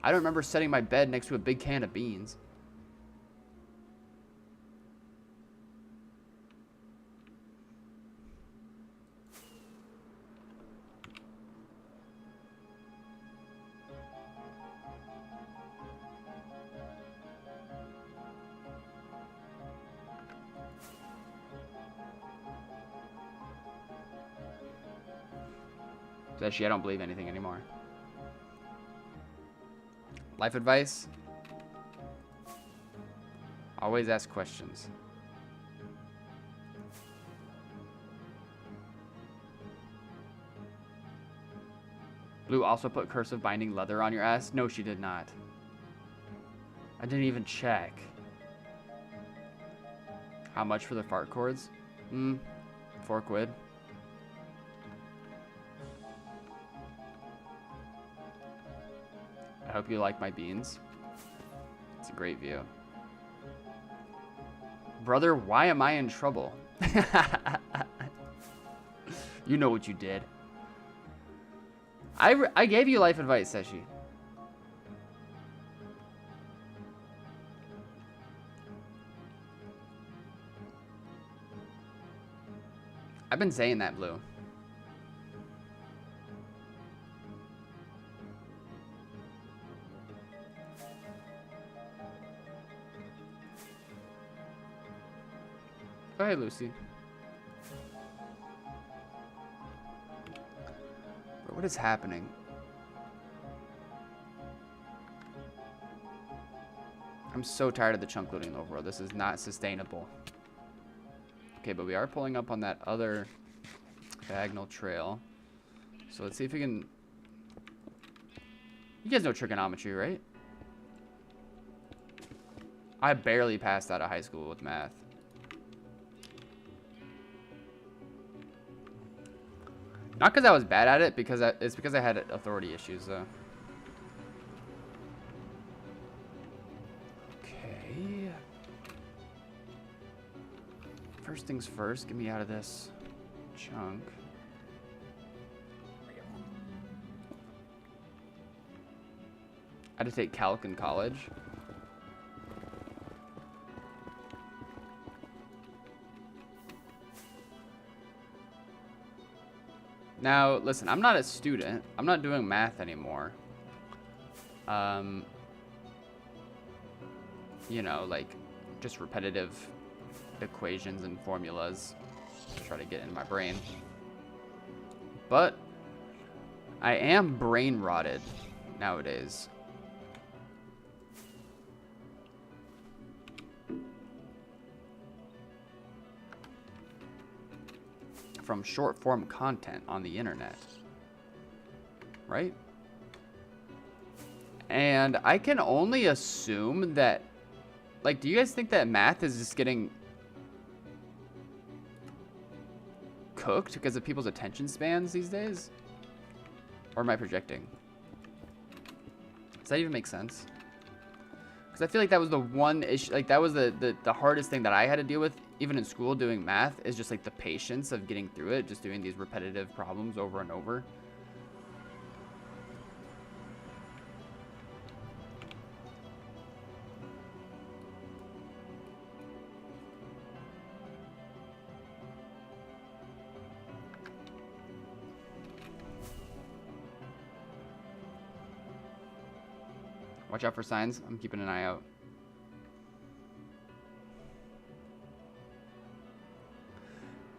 I don't remember setting my bed next to a big can of beans. Actually, I don't believe anything anymore. Life advice? Always ask questions. Blue also put cursive binding leather on your ass? No, she did not. I didn't even check. How much for the fart cords? £4. I hope you like my beans. It's a great view. Brother, why am I in trouble? You know what you did. I gave you life advice, Seshi. I've been saying that, Blue. Oh, hey, Lucy. Bro, what is happening? I'm so tired of the chunk looting overworld. This is not sustainable. Okay, but we are pulling up on that other diagonal trail. So let's see if we can... You guys know trigonometry, right? I barely passed out of high school with math. Not because I was bad at it, it's because I had authority issues, though. Okay. First things first, get me out of this chunk. I had to take calc in college. Now, listen, I'm not a student. I'm not doing math anymore. You know, like, just repetitive equations and formulas to try to get in my brain. But I am brain rotted nowadays. From short form content on the internet, right? And I can only assume that, like, do you guys think that math is just getting cooked because of people's attention spans these days? Or am I projecting? Does that even make sense? Because I feel like that was the one issue, like that was the hardest thing that I had to deal with, even in school doing math, is just like the patience of getting through it, just doing these repetitive problems over and over. Watch out for signs. I'm keeping an eye out.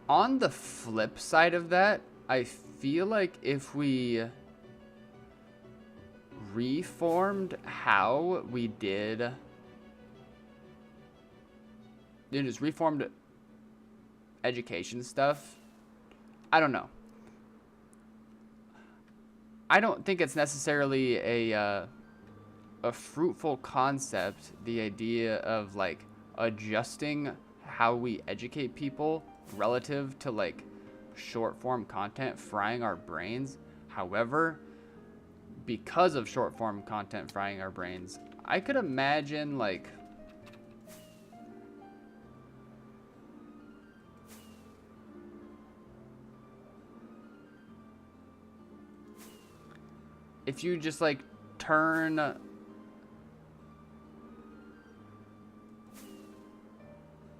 On the flip side of that, I feel like if we reformed how we did, just reformed education stuff, I don't know. I don't think it's necessarily a fruitful concept, the idea of like adjusting how we educate people relative to like short form content frying our brains. However, because of short form content frying our brains, I could imagine like if you just like turn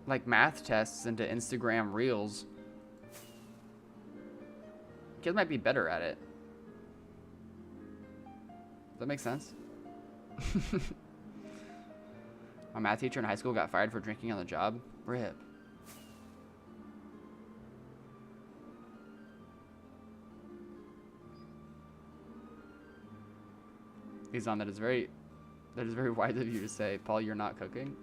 like math tests into Instagram reels, kids might be better at it. Does that make sense? My math teacher in high school got fired for drinking on the job. RIP. He's on. That is very wise of you to say, Paul, you're not cooking.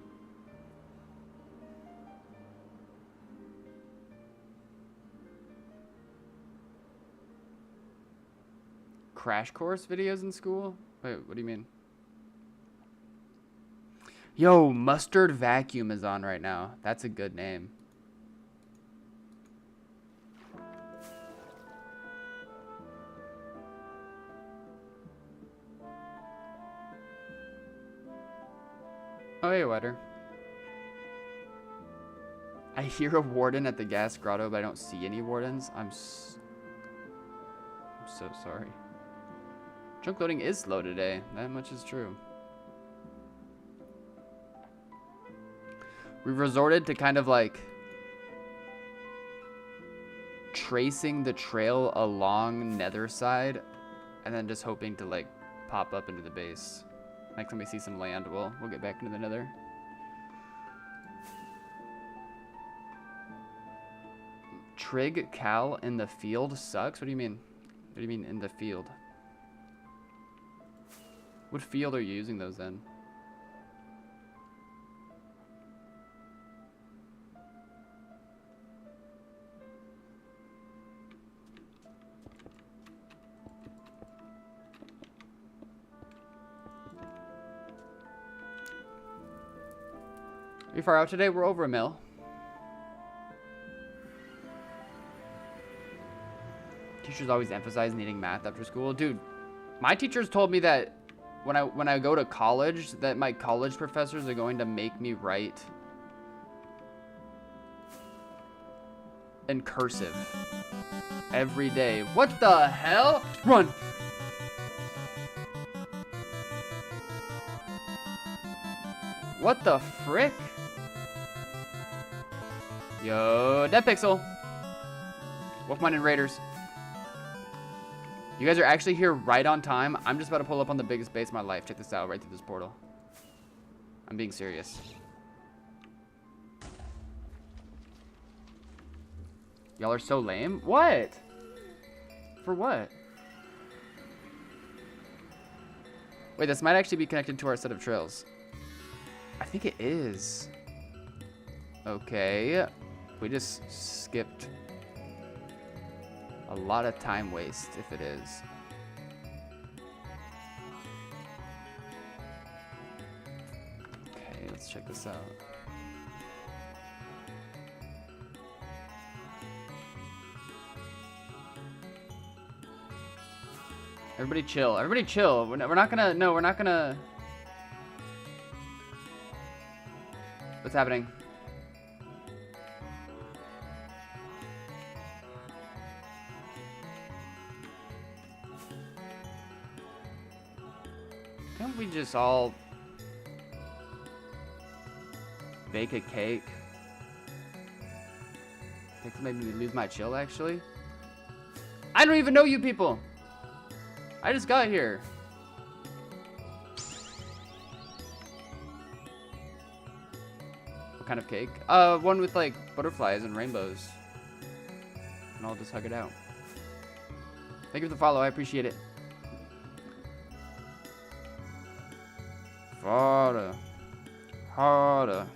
Crash course videos in school? Wait, what do you mean? Yo, Mustard Vacuum is on right now. That's a good name. Oh, hey, Wetter. I hear a warden at the gas grotto, but I don't see any wardens. I'm so sorry. Chunk loading is slow today. That much is true. We've resorted to kind of like tracing the trail along nether side and then just hoping to like pop up into the base. Next time we see some land, we'll get back into the nether. Trig Cal in the field sucks? What do you mean? What do you mean in the field? What field are you using those in? Are you far out today? We're over a mill. Teachers always emphasize needing math after school. Dude, my teachers told me that when I go to college, that my college professors are going to make me write in cursive every day. What the hell? Run! What the frick? Yo, Dead Pixel. Wolfmine and Raiders. You guys are actually here right on time. I'm just about to pull up on the biggest base of my life. Check this out, right through this portal. I'm being serious. Y'all are so lame. What? For what? Wait, this might actually be connected to our set of trails. I think it is. Okay. We just skipped a lot of time waste if it is. Okay, let's check this out. Everybody chill. Everybody chill. We're not gonna... No, we're not gonna... What's happening? Can't we just all bake a cake? I think maybe we lose my chill, actually. I don't even know you people. I just got here. What kind of cake? One with like butterflies and rainbows. And I'll just hug it out. Thank you for the follow. I appreciate it. Harder. Harder.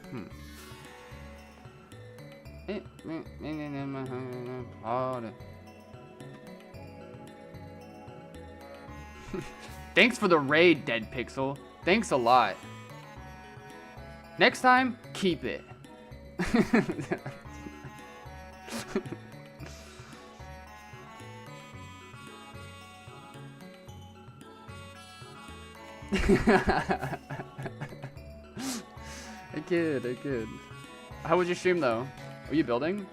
Harder. Thanks for the raid, Dead Pixel. Thanks a lot. Next time, keep it. I kid. How was your stream though? Were you building?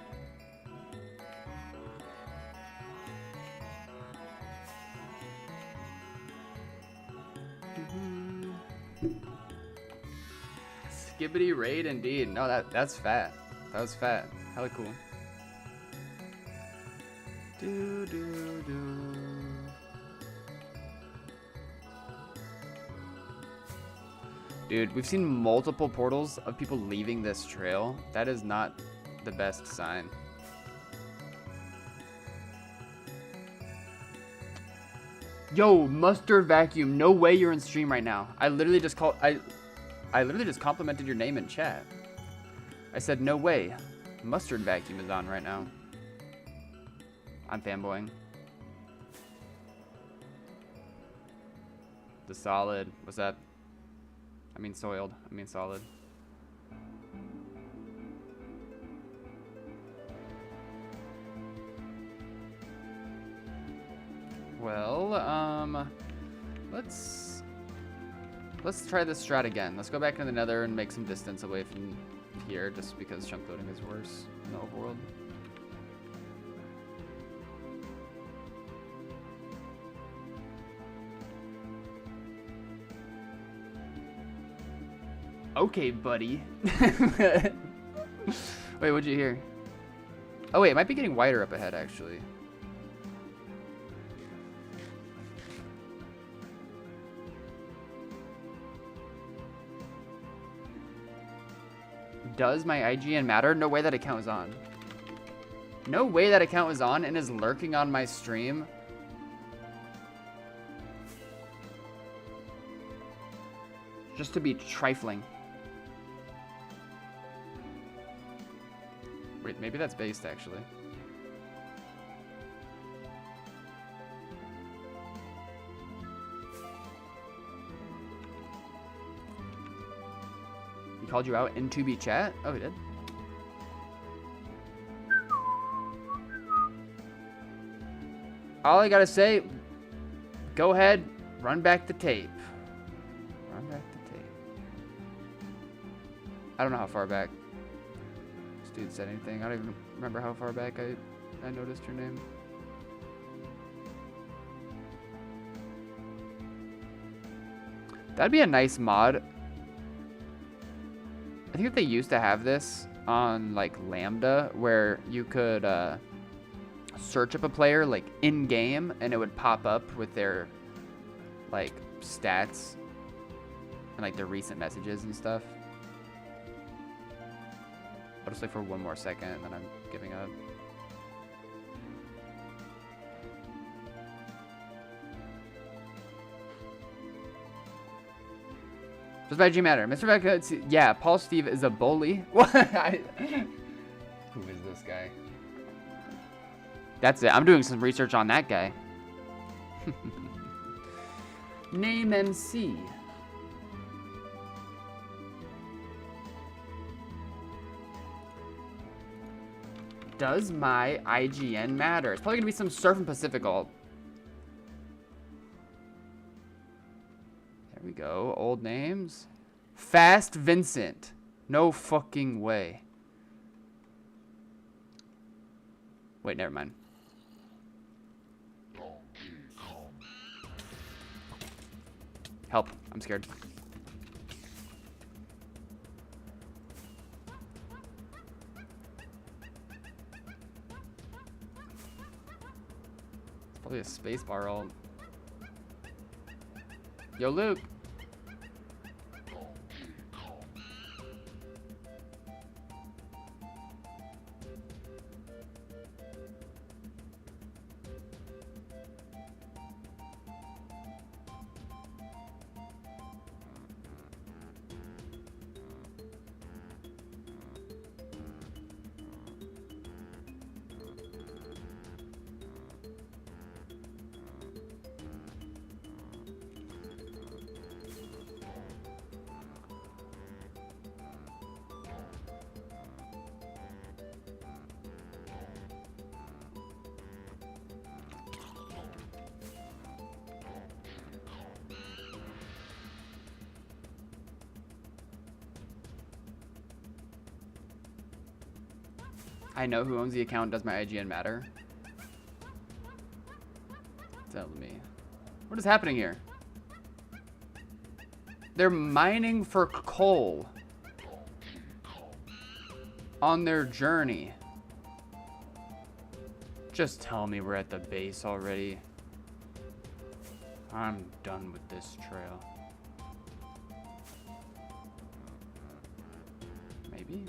Skibbity raid indeed. No, that's fat. That was fat. Hella cool. Do. Dude, we've seen multiple portals of people leaving this trail. That is not the best sign. Yo, Mustard Vacuum. No way you're in stream right now. I literally just complimented your name in chat. I said, no way. Mustard Vacuum is on right now. I'm fanboying. The solid. What's that? I mean soiled. I mean solid. Well, let's try this strat again. Let's go back into the nether and make some distance away here just because chunk loading is worse in the overworld. Okay, buddy. Wait, what'd you hear? Oh wait, it might be getting wider up ahead actually. Does my IGN matter? No way that account was on. No way that account was on and is lurking on my stream. Just to be trifling. Wait, maybe that's based actually. He called you out in 2B chat? Oh, he did? All I gotta say, go ahead, run back the tape. Run back the tape. I don't know how far back this dude said anything. I don't even remember how far back I noticed your name. That'd be a nice mod. I think that they used to have this on like Lambda where you could search up a player like in game and it would pop up with their like stats and like their recent messages and stuff. I'll just like for one more second and then I'm giving up. Does my G matter? Mr. Vecca, yeah, Paul Steve is a bully. What? Who is this guy? That's it. I'm doing some research on that guy. Name MC. Does my IGN matter? It's probably gonna be some Surfing Pacific alt. There we go. Old names. Fast Vincent. No fucking way. Wait, never mind. Help. I'm scared. It's probably a spacebar alt. Yo, Luke. I know who owns the account. Does my IGN matter? Tell me. What is happening here? They're mining for coal on their journey. Just tell me we're at the base already. I'm done with this trail. Maybe?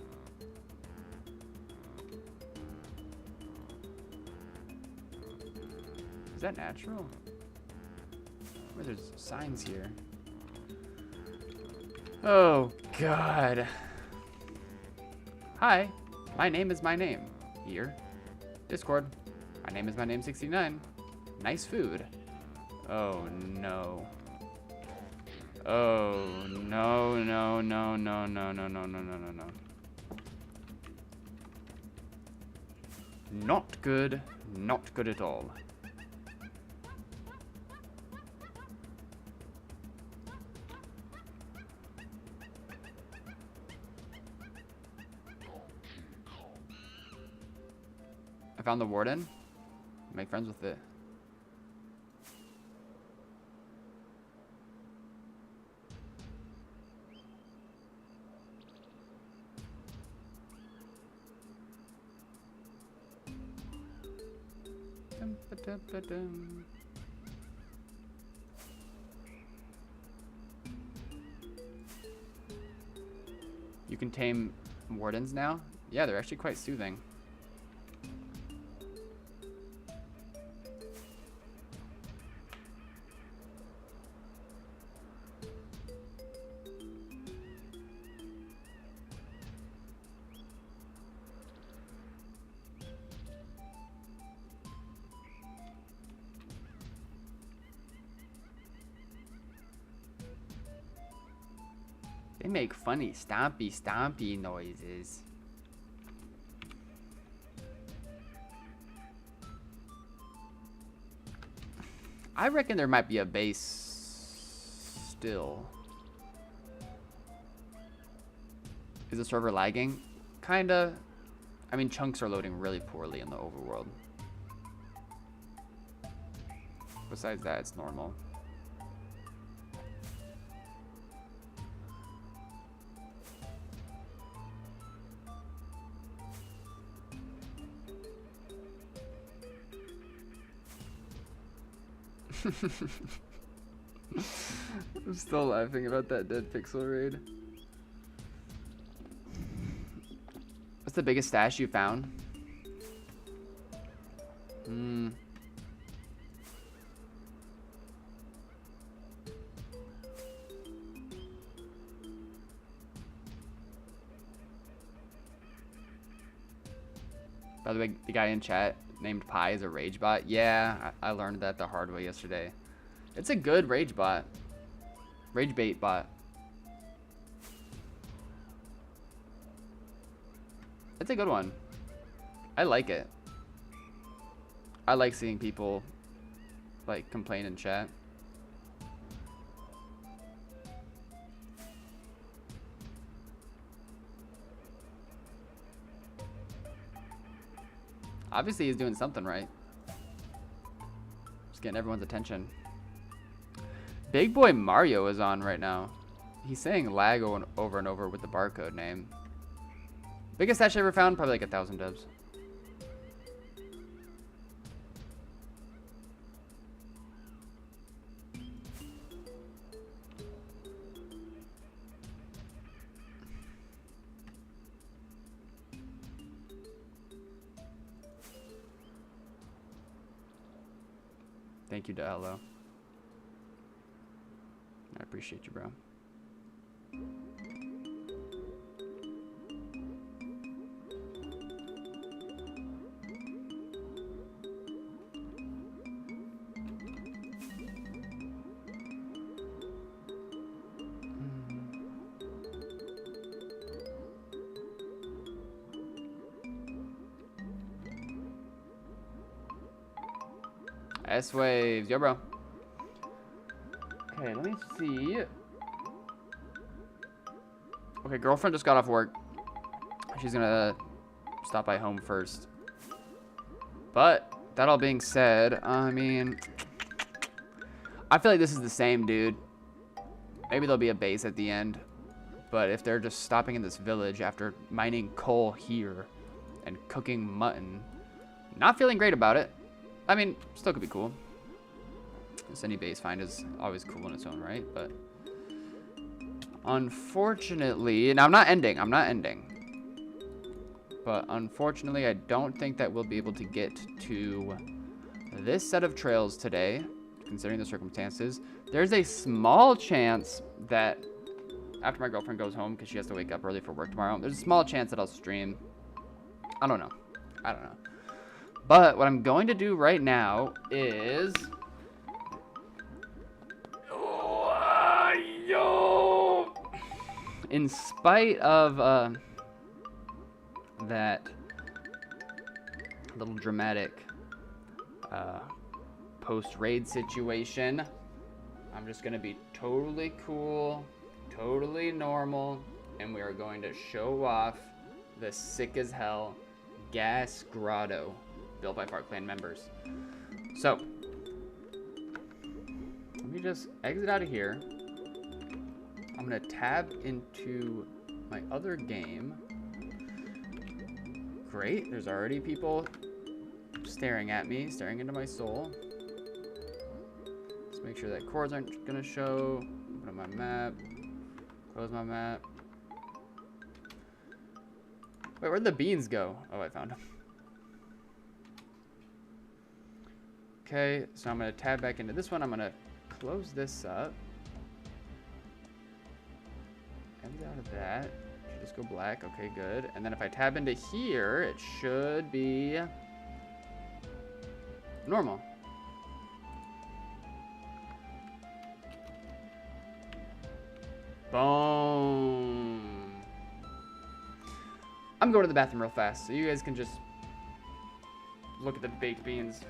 Is that natural? Where there's signs here. Oh, God. Hi, my name is my name. Here. Discord. My name is my name 69. Nice food. Oh, no. Oh, no, no, no, no, no, no, no, no, no, no, no. Not good. Not good at all. I found the warden. Make friends with it. You can tame wardens now? Yeah, they're actually quite soothing. They make funny stompy noises. I reckon there might be a base still. Is the server lagging? Kinda. I mean, chunks are loading really poorly in the overworld. Besides that, it's normal. I'm still laughing about that dead pixel raid. What's the biggest stash you found? By the way, the guy in chat named Pi is a rage bot. Yeah, I learned that the hard way yesterday. It's a good rage bot. Rage bait bot. It's a good one. I like it. I like seeing people like complain in chat. Obviously he's doing something right. Just getting everyone's attention. Big boy Mario is on right now. He's saying lag over and over with the barcode name. Biggest stash I ever found, probably like 1,000 dubs. Thank you to Elo. I appreciate you, bro. S-Waves, yo, bro. Okay, let me see. Okay, girlfriend just got off work. She's gonna stop by home first. But that all being said, I mean, I feel like this is the same, dude. Maybe there'll be a base at the end. But if they're just stopping in this village after mining coal here and cooking mutton, not feeling great about it. I mean, still could be cool. Just any base find is always cool in its own right, but unfortunately, and I'm not ending. But unfortunately, I don't think that we'll be able to get to this set of trails today, considering the circumstances. There's a small chance that after my girlfriend goes home, because she has to wake up early for work tomorrow, there's a small chance that I'll stream. I don't know. But what I'm going to do right now is... in spite of that little dramatic post-raid situation, I'm just going to be totally cool, totally normal, and we are going to show off the sick as hell gas grotto built by Fart Clan members. So, let me just exit out of here. I'm gonna tab into my other game. Great, there's already people staring at me, staring into my soul. Let's make sure that chords aren't gonna show. Open up my map, close my map. Wait, where'd the beans go? Oh, I found them. Okay, so I'm gonna tab back into this one. I'm gonna close this up. Exit out of that. Should just go black. Okay, good. And then if I tab into here, it should be normal. Boom. I'm going to the bathroom real fast, so you guys can just look at the baked beans.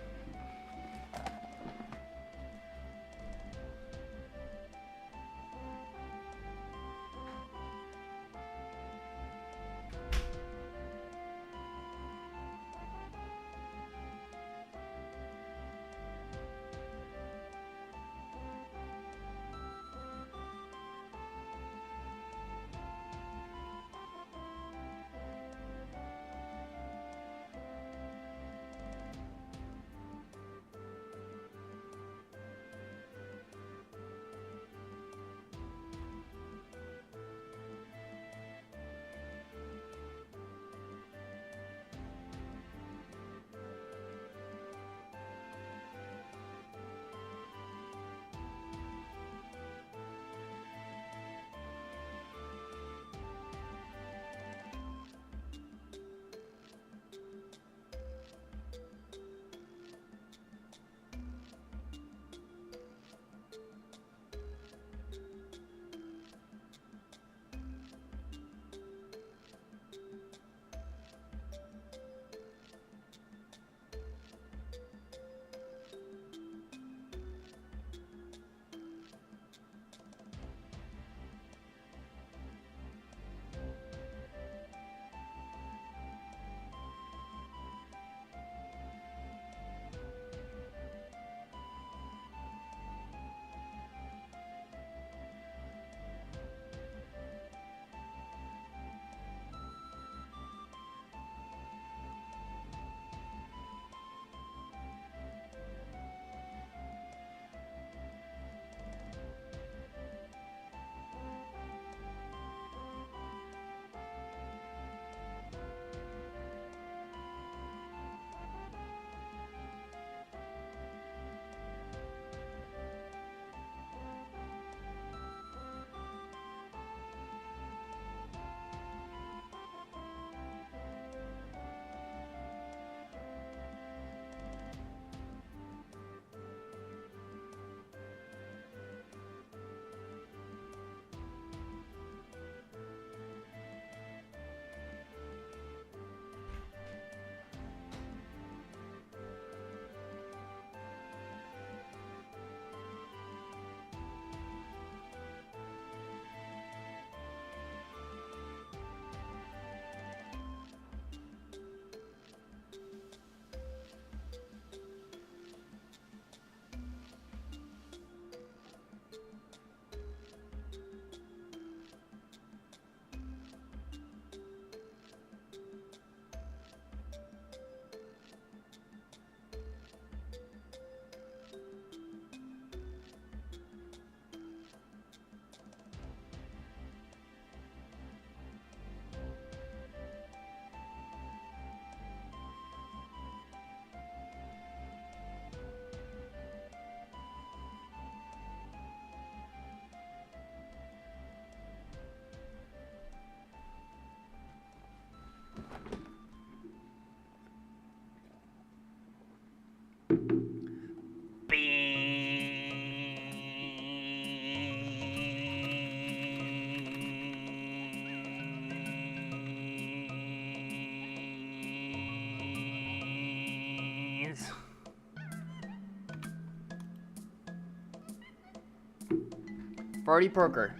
Farty Perker.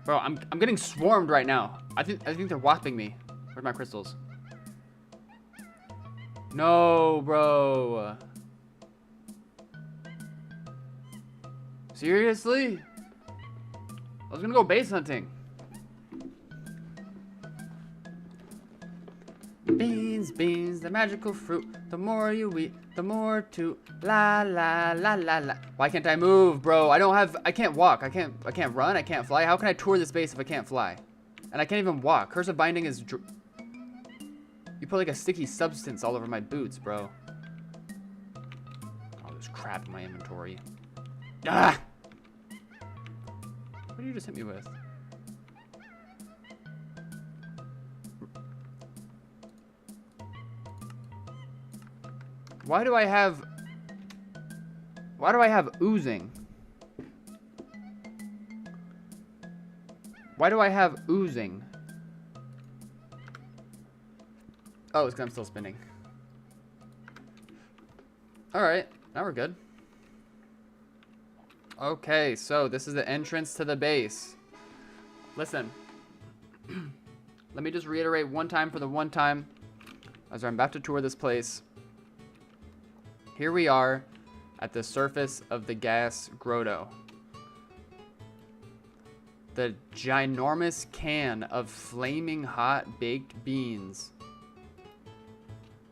Bro, I'm getting swarmed right now. I think they're whopping me. Where's my crystals? No, bro. Seriously? I was gonna go base hunting. Beans, beans, the magical fruit. The more you eat, the more to la la la la la. Why can't I move, bro? I can't walk. I can't run. I can't fly. How can I tour this base if I can't fly? And I can't even walk. Curse of Binding is you put like a sticky substance all over my boots, bro. All this crap in my inventory. Ah! What did you just hit me with? Why do I have oozing? Why do I have oozing? Oh, it's because I'm still spinning. Alright, now we're good. Okay, so this is the entrance to the base. Listen. Let me just reiterate one time for the one time as I'm about to tour this place. Here we are at the surface of the gas grotto. The ginormous can of flaming hot baked beans.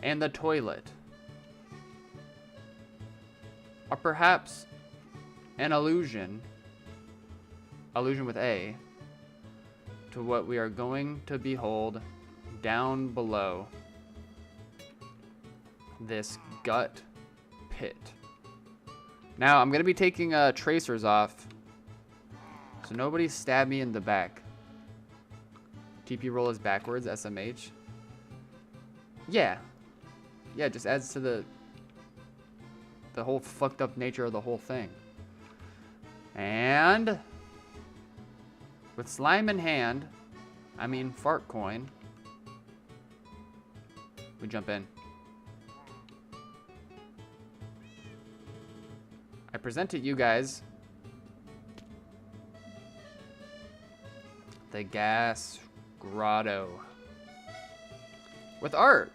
And the toilet. Are perhaps an illusion with A, to what we are going to behold down below this gut pit. Now, I'm going to be taking tracers off, so nobody stab me in the back. TP roll is backwards, SMH. Yeah, it just adds to the whole fucked up nature of the whole thing. And with slime in hand, I mean fart coin, we jump in. I present to you guys the gas grotto with art.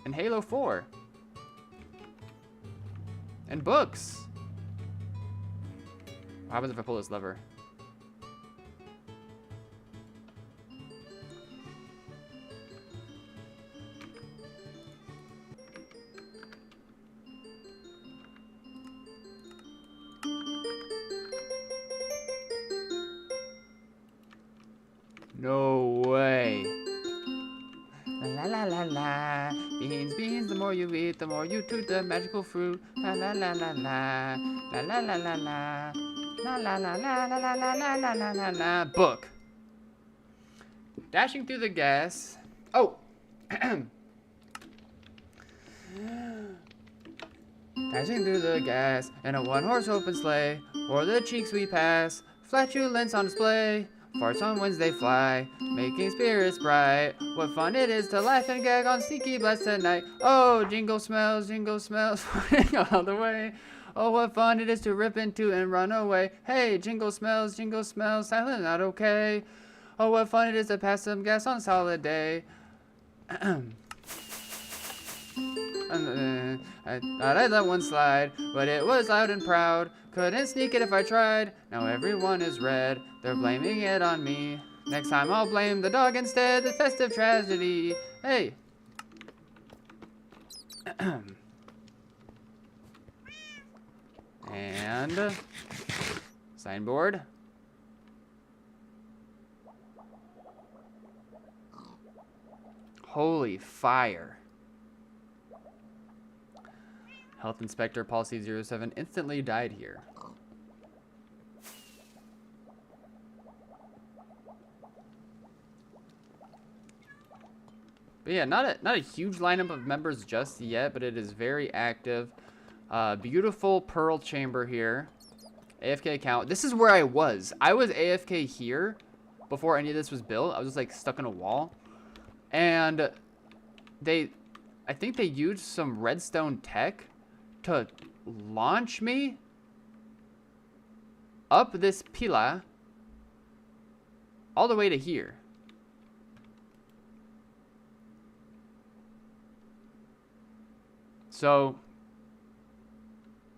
And Halo 4. And books. What happens if I pull this lever? No way. La la la la. Beans, beans, the more you eat, the more you toot the magical fruit. La la la la la. La la la la la. La la la la la la la la la la la la. Book. Dashing through the gas. Oh. Dashing through the gas in a one-horse open sleigh. O'er the cheeks we pass. Flatulence on display. Farts on Wednesday fly, making spirits bright. What fun it is to laugh and gag on Sneaky Blast tonight. Oh, jingle smells, running all the way. Oh, what fun it is to rip into and run away. Hey, jingle smells, silent not okay. Oh, what fun it is to pass some gas on solid day. I thought I'd let one slide, but it was loud and proud. Couldn't sneak it if I tried. Now everyone is red. They're blaming it on me. Next time I'll blame the dog instead. The festive tragedy. Hey. And signboard. Holy fire. Health Inspector Policy 07 instantly died here. But yeah, not a huge lineup of members just yet, but it is very active. Beautiful pearl chamber here. AFK account. This is where I was. I was AFK here before any of this was built. I was just like stuck in a wall. And I think they used some redstone tech to launch me up this pila all the way to here. So,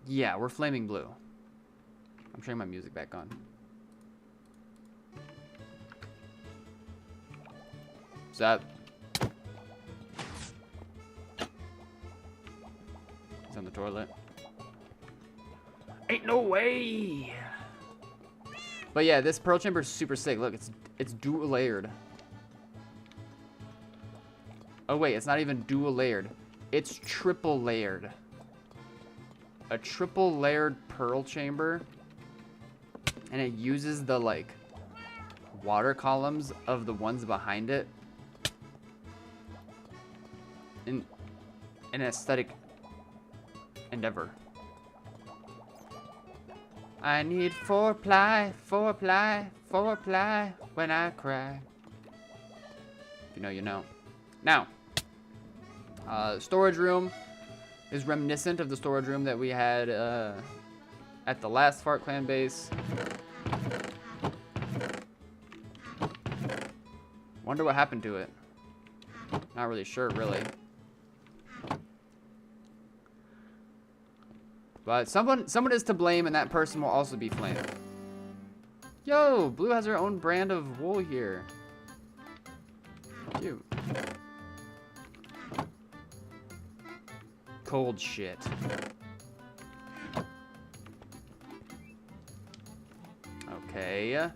yeah, we're flaming blue. I'm turning my music back on. What's up? He's on the toilet. Ain't no way! But yeah, this pearl chamber is super sick. Look, it's dual layered. Oh wait, it's not even dual layered. It's triple layered. A triple layered pearl chamber. And it uses the like water columns of the ones behind it in an aesthetic endeavor. I need 4-ply, 4-ply, 4-ply when I cry. If you know, you know. Now, storage room is reminiscent of the storage room that we had at the last Fart Clan base. Wonder what happened to it. Not really sure, really. But someone is to blame, and that person will also be flamed. Yo, Blue has her own brand of wool here. Cute. Cold shit. Okay.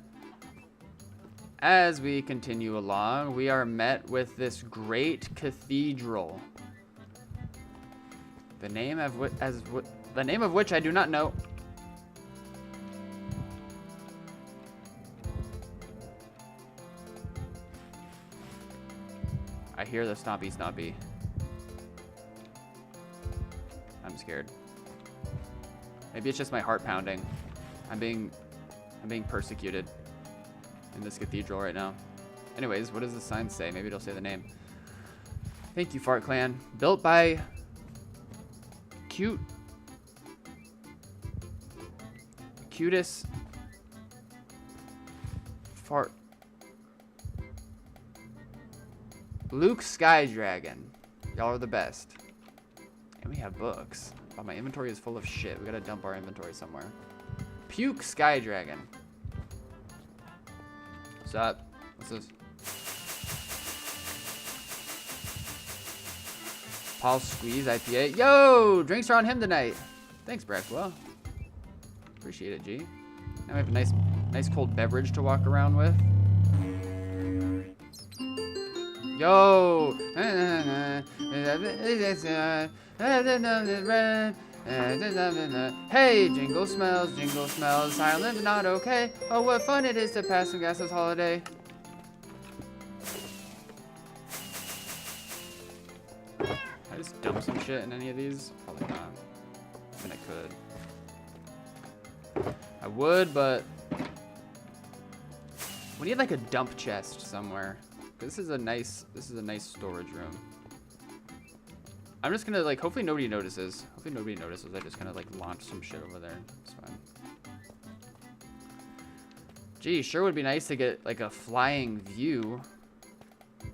As we continue along, we are met with this great cathedral. The name of which I do not know. I hear the stompy. I'm scared. Maybe it's just my heart pounding. I'm being persecuted in this cathedral right now. Anyways, what does the sign say? Maybe it'll say the name. Thank you, Fart Clan. Built by cutest fart. Luke Sky Dragon. Y'all are the best. And we have books. Oh, my inventory is full of shit. We gotta dump our inventory somewhere. Puke Sky Dragon. What's up? What's this? Paul Squeeze IPA. Yo! Drinks are on him tonight. Thanks, Brackwell. Appreciate it, G. Now we have a nice cold beverage to walk around with. Yo! Hey, jingle smells, silent, not okay. Oh, what fun it is to pass some gas this holiday. Can I just dump some shit in any of these? Probably not. I mean, I could. I would, but we need like a dump chest somewhere. This is a nice storage room. I'm just gonna like, hopefully nobody notices. Hopefully nobody notices. I just kind of like launch some shit over there. It's fine. Gee, sure would be nice to get like a flying view.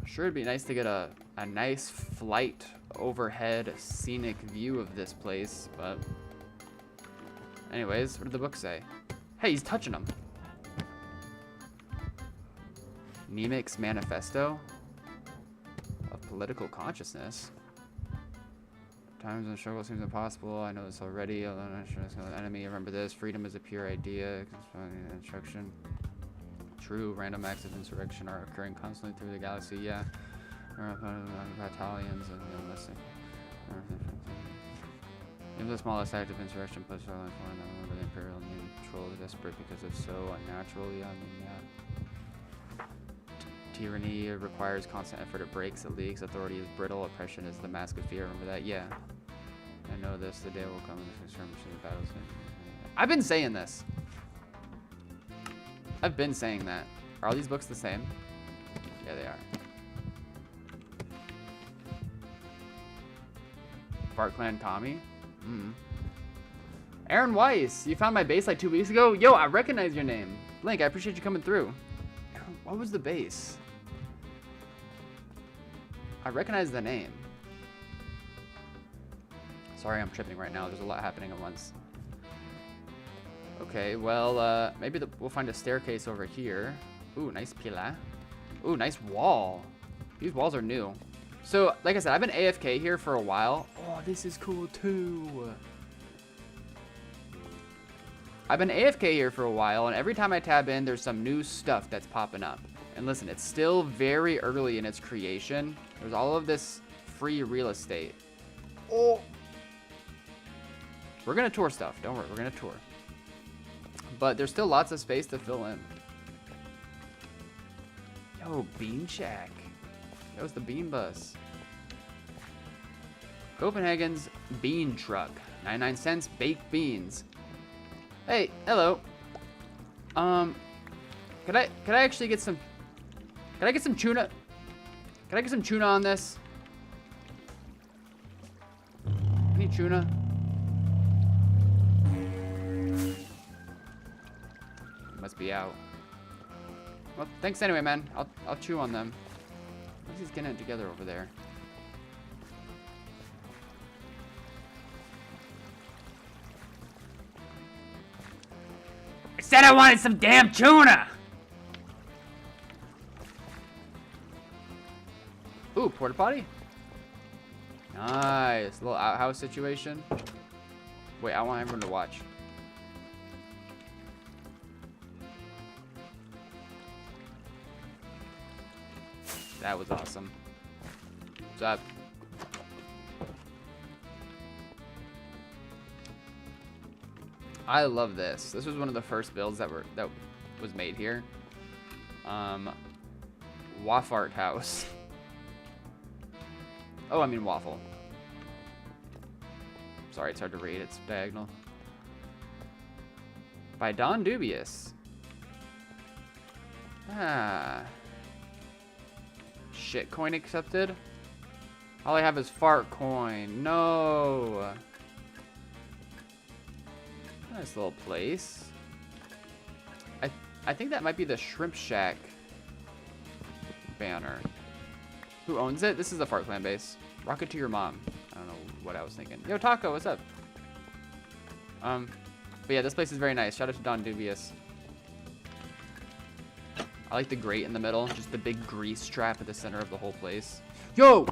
Sure would be nice to get a nice flight overhead scenic view of this place, but anyways, what did the book say? Hey, he's touching them. Nemec's Manifesto of Political Consciousness. Times when struggle seems impossible. I know this already. Although I'm not sure it's an enemy. Remember this. Freedom is a pure idea. Instruction. True. Random acts of insurrection are occurring constantly through the galaxy. Yeah. Battalions and missing. Even the smallest act of insurrection puts our life on the Imperial new control is desperate because it's so unnatural. Yeah, I mean, yeah. Tyranny requires constant effort. It breaks, it leaks. Authority is brittle. Oppression is the mask of fear. Remember that? Yeah. I know this. The day will come. This battles. I've been saying this. I've been saying that. Are all these books the same? Yeah, they are. Fart Clan Kami? Aaron Weiss, you found my base like 2 weeks ago? Yo, I recognize your name. Blink, I appreciate you coming through. What was the base? I recognize the name. Sorry, I'm tripping right now. There's a lot happening at once. Okay, well, maybe we'll find a staircase over here. Ooh, nice pila. Ooh, nice wall. These walls are new. So, like I said, I've been AFK here for a while. Oh, this is cool too. I've been AFK here for a while, and every time I tab in, there's some new stuff that's popping up. And listen, it's still very early in its creation. There's all of this free real estate. Oh! We're gonna tour stuff. Don't worry, we're gonna tour. But there's still lots of space to fill in. Yo, Bean Shack. That was the bean bus. Copenhagen's bean truck. 99 cents, baked beans. Hey, hello. Could I actually get some... Can I get some tuna? Can I get some tuna on this? Any tuna? Must be out. Well, thanks anyway, man. I'll chew on them. He's getting it together over there. I said I wanted some damn tuna! Ooh, porta potty? Nice. Little outhouse situation. Wait, I want everyone to watch. That was awesome. What's up? I love this. This was one of the first builds that was made here. Waffart house. Oh, I mean waffle. Sorry, it's hard to read. It's diagonal. By Don Dubious. Ah. Shit coin accepted. All I have is fart coin. No. Nice little place. I think that might be the Shrimp Shack banner. Who owns it? This is the Fart Clan base. Rocket to your mom. I don't know what I was thinking. Yo, Taco, what's up? But yeah, this place is very nice. Shout out to Don Dubious. I like the grate in the middle. Just the big grease trap at the center of the whole place. Yo!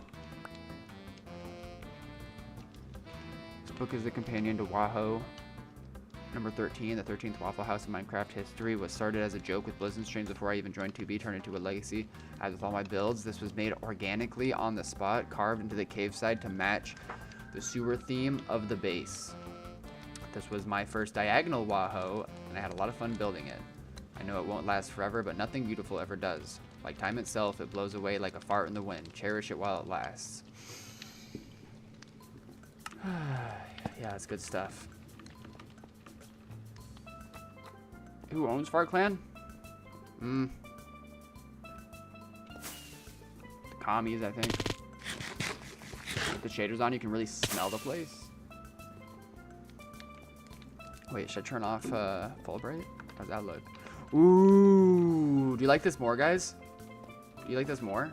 This book is the companion to Wahoo. Number 13, the 13th Waffle House in Minecraft history, was started as a joke with Blizzard Streams before I even joined 2B, turned into a legacy. As with all my builds, this was made organically on the spot, carved into the cave side to match the sewer theme of the base. This was my first diagonal Wahoo, and I had a lot of fun building it. I know it won't last forever, but nothing beautiful ever does. Like time itself, it blows away like a fart in the wind. Cherish it while it lasts. Yeah, it's good stuff. Who owns Fart Clan? The commies, I think. With the shaders on, you can really smell the place. Wait, should I turn off Fulbright? How does that look? Ooh, do you like this more, guys? Do you like this more?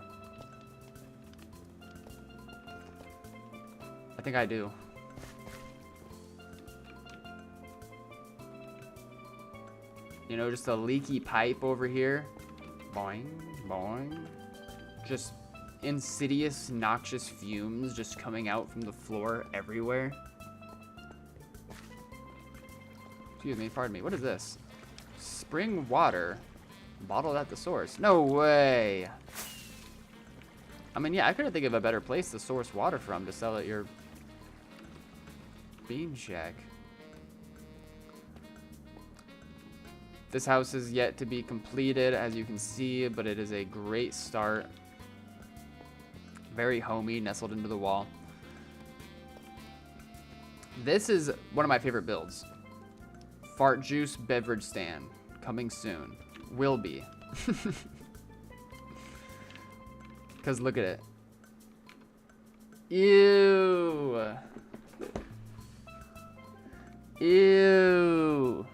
I think I do. You know, just a leaky pipe over here. Boing, boing. Just insidious, noxious fumes just coming out from the floor everywhere. Excuse me, pardon me. What is this? Spring water. Bottled at the source. No way. I mean, yeah, I couldn't think of a better place to source water from to sell at your bean shack. This house is yet to be completed, as you can see, but it is a great start. Very homey, nestled into the wall. This is one of my favorite builds. Fart juice beverage stand. Coming soon. Will be. Because look at it. Ew. Ew.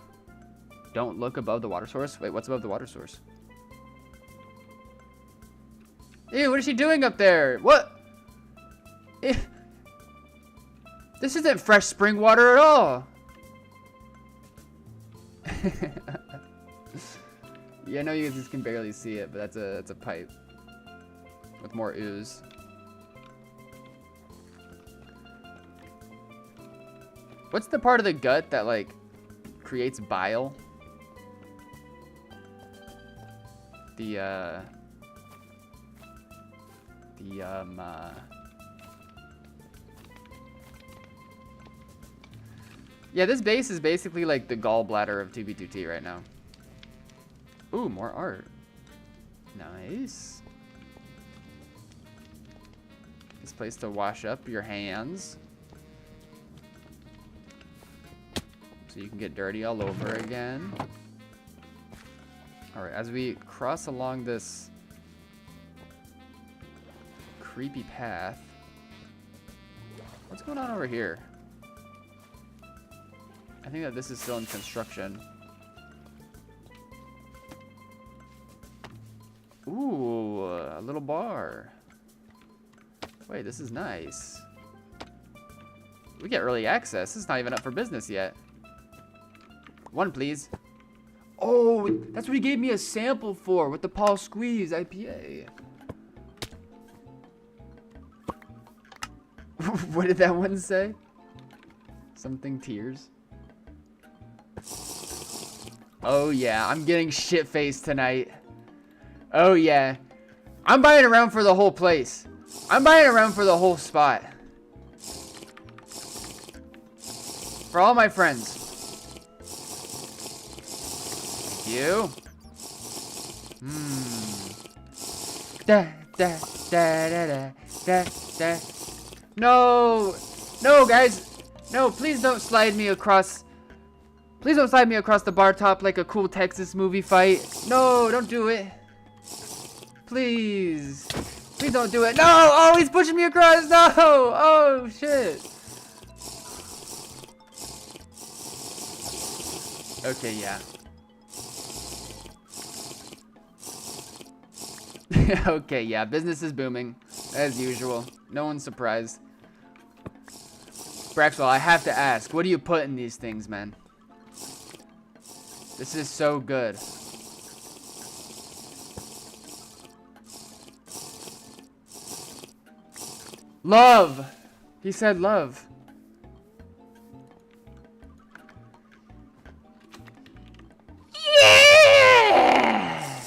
Don't look above the water source. Wait, what's above the water source? Ew, what is she doing up there? What? Ew. This isn't fresh spring water at all. Yeah, I know you guys can barely see it, but that's a pipe with more ooze. What's the part of the gut that like creates bile? Yeah, this base is basically like the gallbladder of 2B2T right now. Ooh, more art. Nice. This place to wash up your hands. So you can get dirty all over again. Alright, as we cross along this creepy path. What's going on over here? I think that this is still in construction. Ooh, a little bar. Wait, this is nice. We get early access. This is not even up for business yet. One, please. Oh, that's what he gave me a sample for with the Paul Squeeze IPA. What did that one say? Something tears. Oh yeah, I'm getting shit-faced tonight. Oh yeah. I'm buying around for the whole place. I'm buying around for the whole spot. For all my friends. Thank you. Da da da da da da da. No! No, guys! No, please don't slide me across. Please don't slide me across the bar top like a cool Texas movie fight. No, don't do it. Please. Please don't do it. No! Oh, he's pushing me across. No! Oh, shit. Okay, yeah. Okay, yeah. Business is booming. As usual. No one's surprised. Braxwell, I have to ask. What do you put in these things, man? This is so good. Love! He said love. Yeah!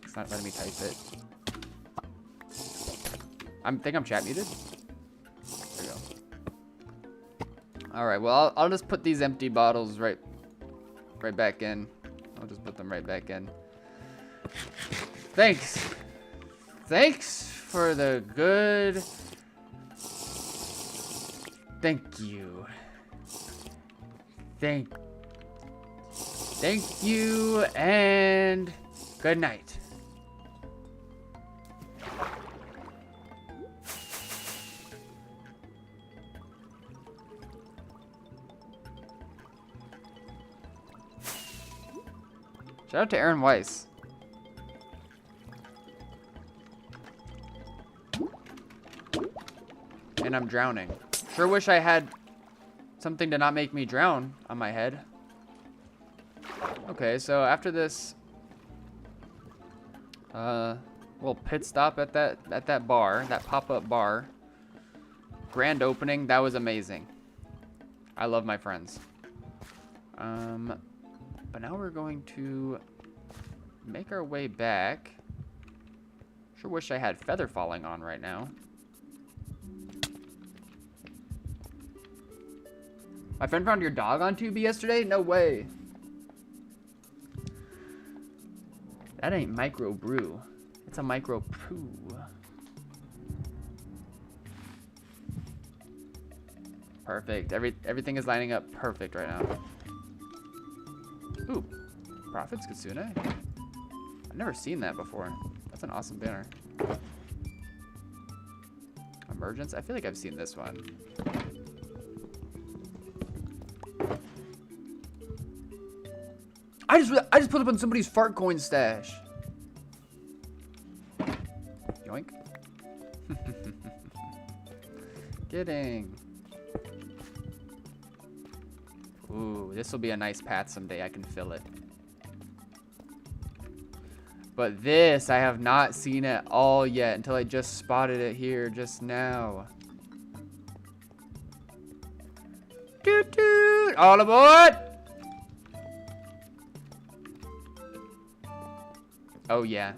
It's not letting me type it. I think I'm chat muted. There we go. Alright, well, I'll just put these empty bottles right back in. I'll just put them right back in. Thanks. Thanks for the good. Thank you. Thank you and good night. Shout out to Aaron Weiss. And I'm drowning. Sure wish I had something to not make me drown on my head. Okay, so after this little pit stop at that bar, that pop-up bar, grand opening, that was amazing. I love my friends. But now we're going to make our way back. Sure wish I had feather falling on right now. My friend found your dog on Tubi yesterday? No way. That ain't micro brew. It's a micro poo. Perfect. Everything is lining up perfect right now. Ooh, profits, Kitsune. I've never seen that before. That's an awesome banner. Emergence? I feel like I've seen this one. I just put up on somebody's fart coin stash. Yoink. Kidding. Ooh, this will be a nice path someday. I can fill it. But this, I have not seen it all yet until I just spotted it here just now. Toot toot! All aboard! Oh, yeah.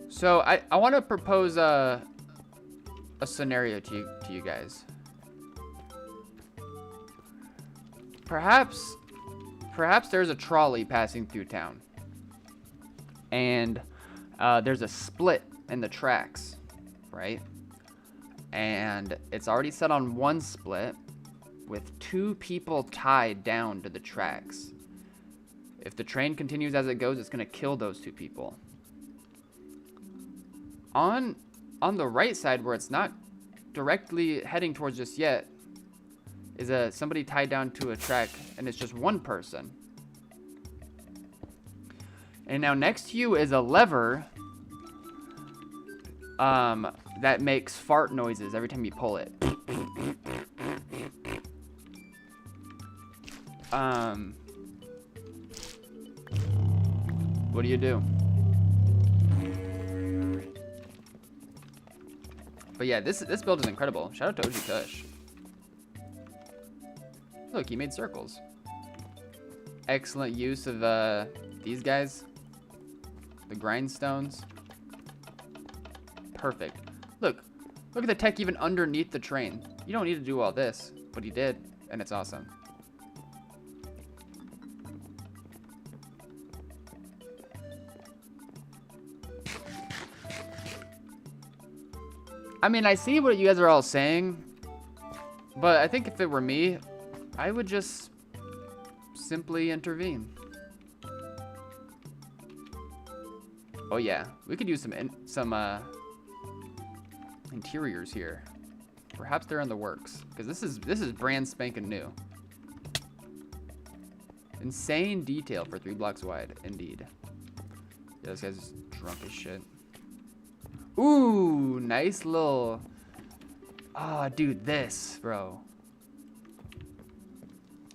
So, I want to propose a scenario to you guys. Perhaps there's a trolley passing through town. And there's a split in the tracks, right? And it's already set on one split with 2 people tied down to the tracks. If the train continues as it goes, it's going to kill those 2 people. On the right side, where it's not directly heading towards just yet, is somebody tied down to a track, and it's just 1 person. And now next to you is a lever that makes fart noises every time you pull it. What do you do? But yeah, this build is incredible. Shout out to OG Kush. Look, he made circles. Excellent use of these guys. The grindstones. Perfect. Look at the tech even underneath the train. You don't need to do all this, but he did, and it's awesome. I mean, I see what you guys are all saying, but I think if it were me, I would just simply intervene. Oh yeah, we could use some interiors here. Perhaps they're in the works, because this is brand spanking new. Insane detail for 3 blocks wide, indeed. Yeah, this guy's drunk as shit. Ooh, nice little. Oh, dude, this, bro.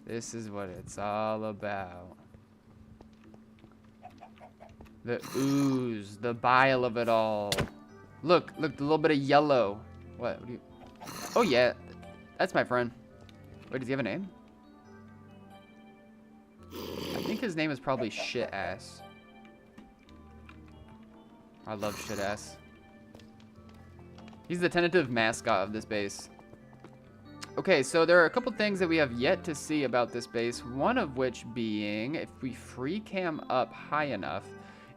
This is what it's all about. The ooze, the bile of it all. Look, the little bit of yellow. What do you... Oh, yeah. That's my friend. Wait, does he have a name? I think his name is probably Shit Ass. I love Shit Ass. He's the tentative mascot of this base. Okay, so there are a couple things that we have yet to see about this base. One of which being, if we free cam up high enough,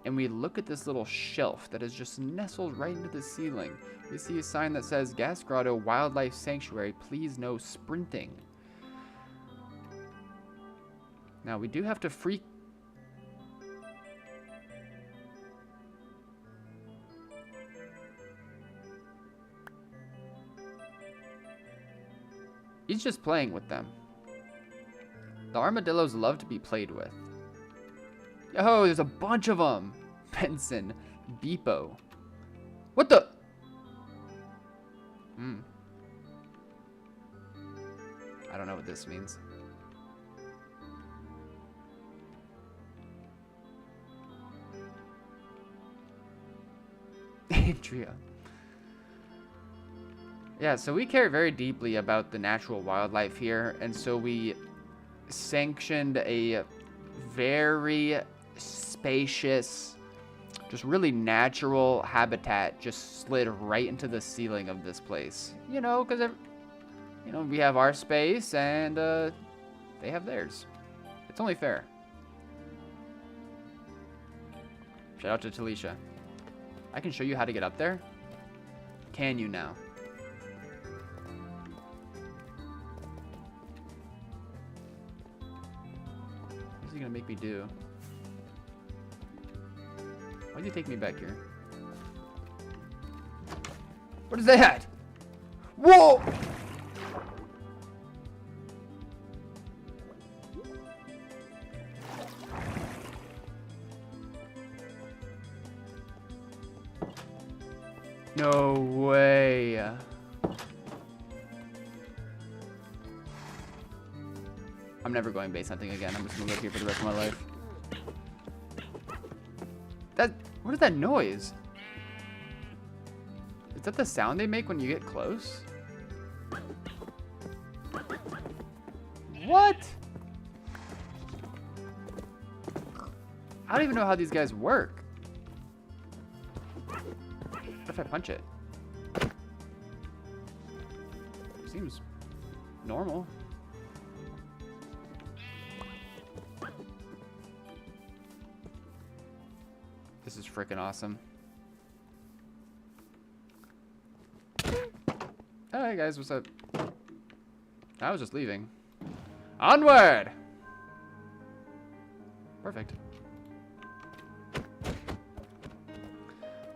and we look at this little shelf that is just nestled right into the ceiling, we see a sign that says, Gas Grotto Wildlife Sanctuary, please no sprinting. Now, we do have to free... He's just playing with them. The armadillos love to be played with. Oh, there's a bunch of them. Benson. Beepo. What the? I don't know what this means. Andrea. Yeah, so we care very deeply about the natural wildlife here, and so we sanctioned a very spacious, just really natural habitat just slid right into the ceiling of this place. You know, because, you know, we have our space and they have theirs. It's only fair. Shout out to Talisha. I can show you how to get up there. Can you now? What's he gonna make me do? do you take me back here? What is that? Whoa! No way. I'm never going base hunting again. I'm just gonna live here for the rest of my life. What is that noise? Is that the sound they make when you get close? What? I don't even know how these guys work. What if I punch it? Seems normal. This is freaking awesome. Hey guys, what's up? I was just leaving. Onward! Perfect.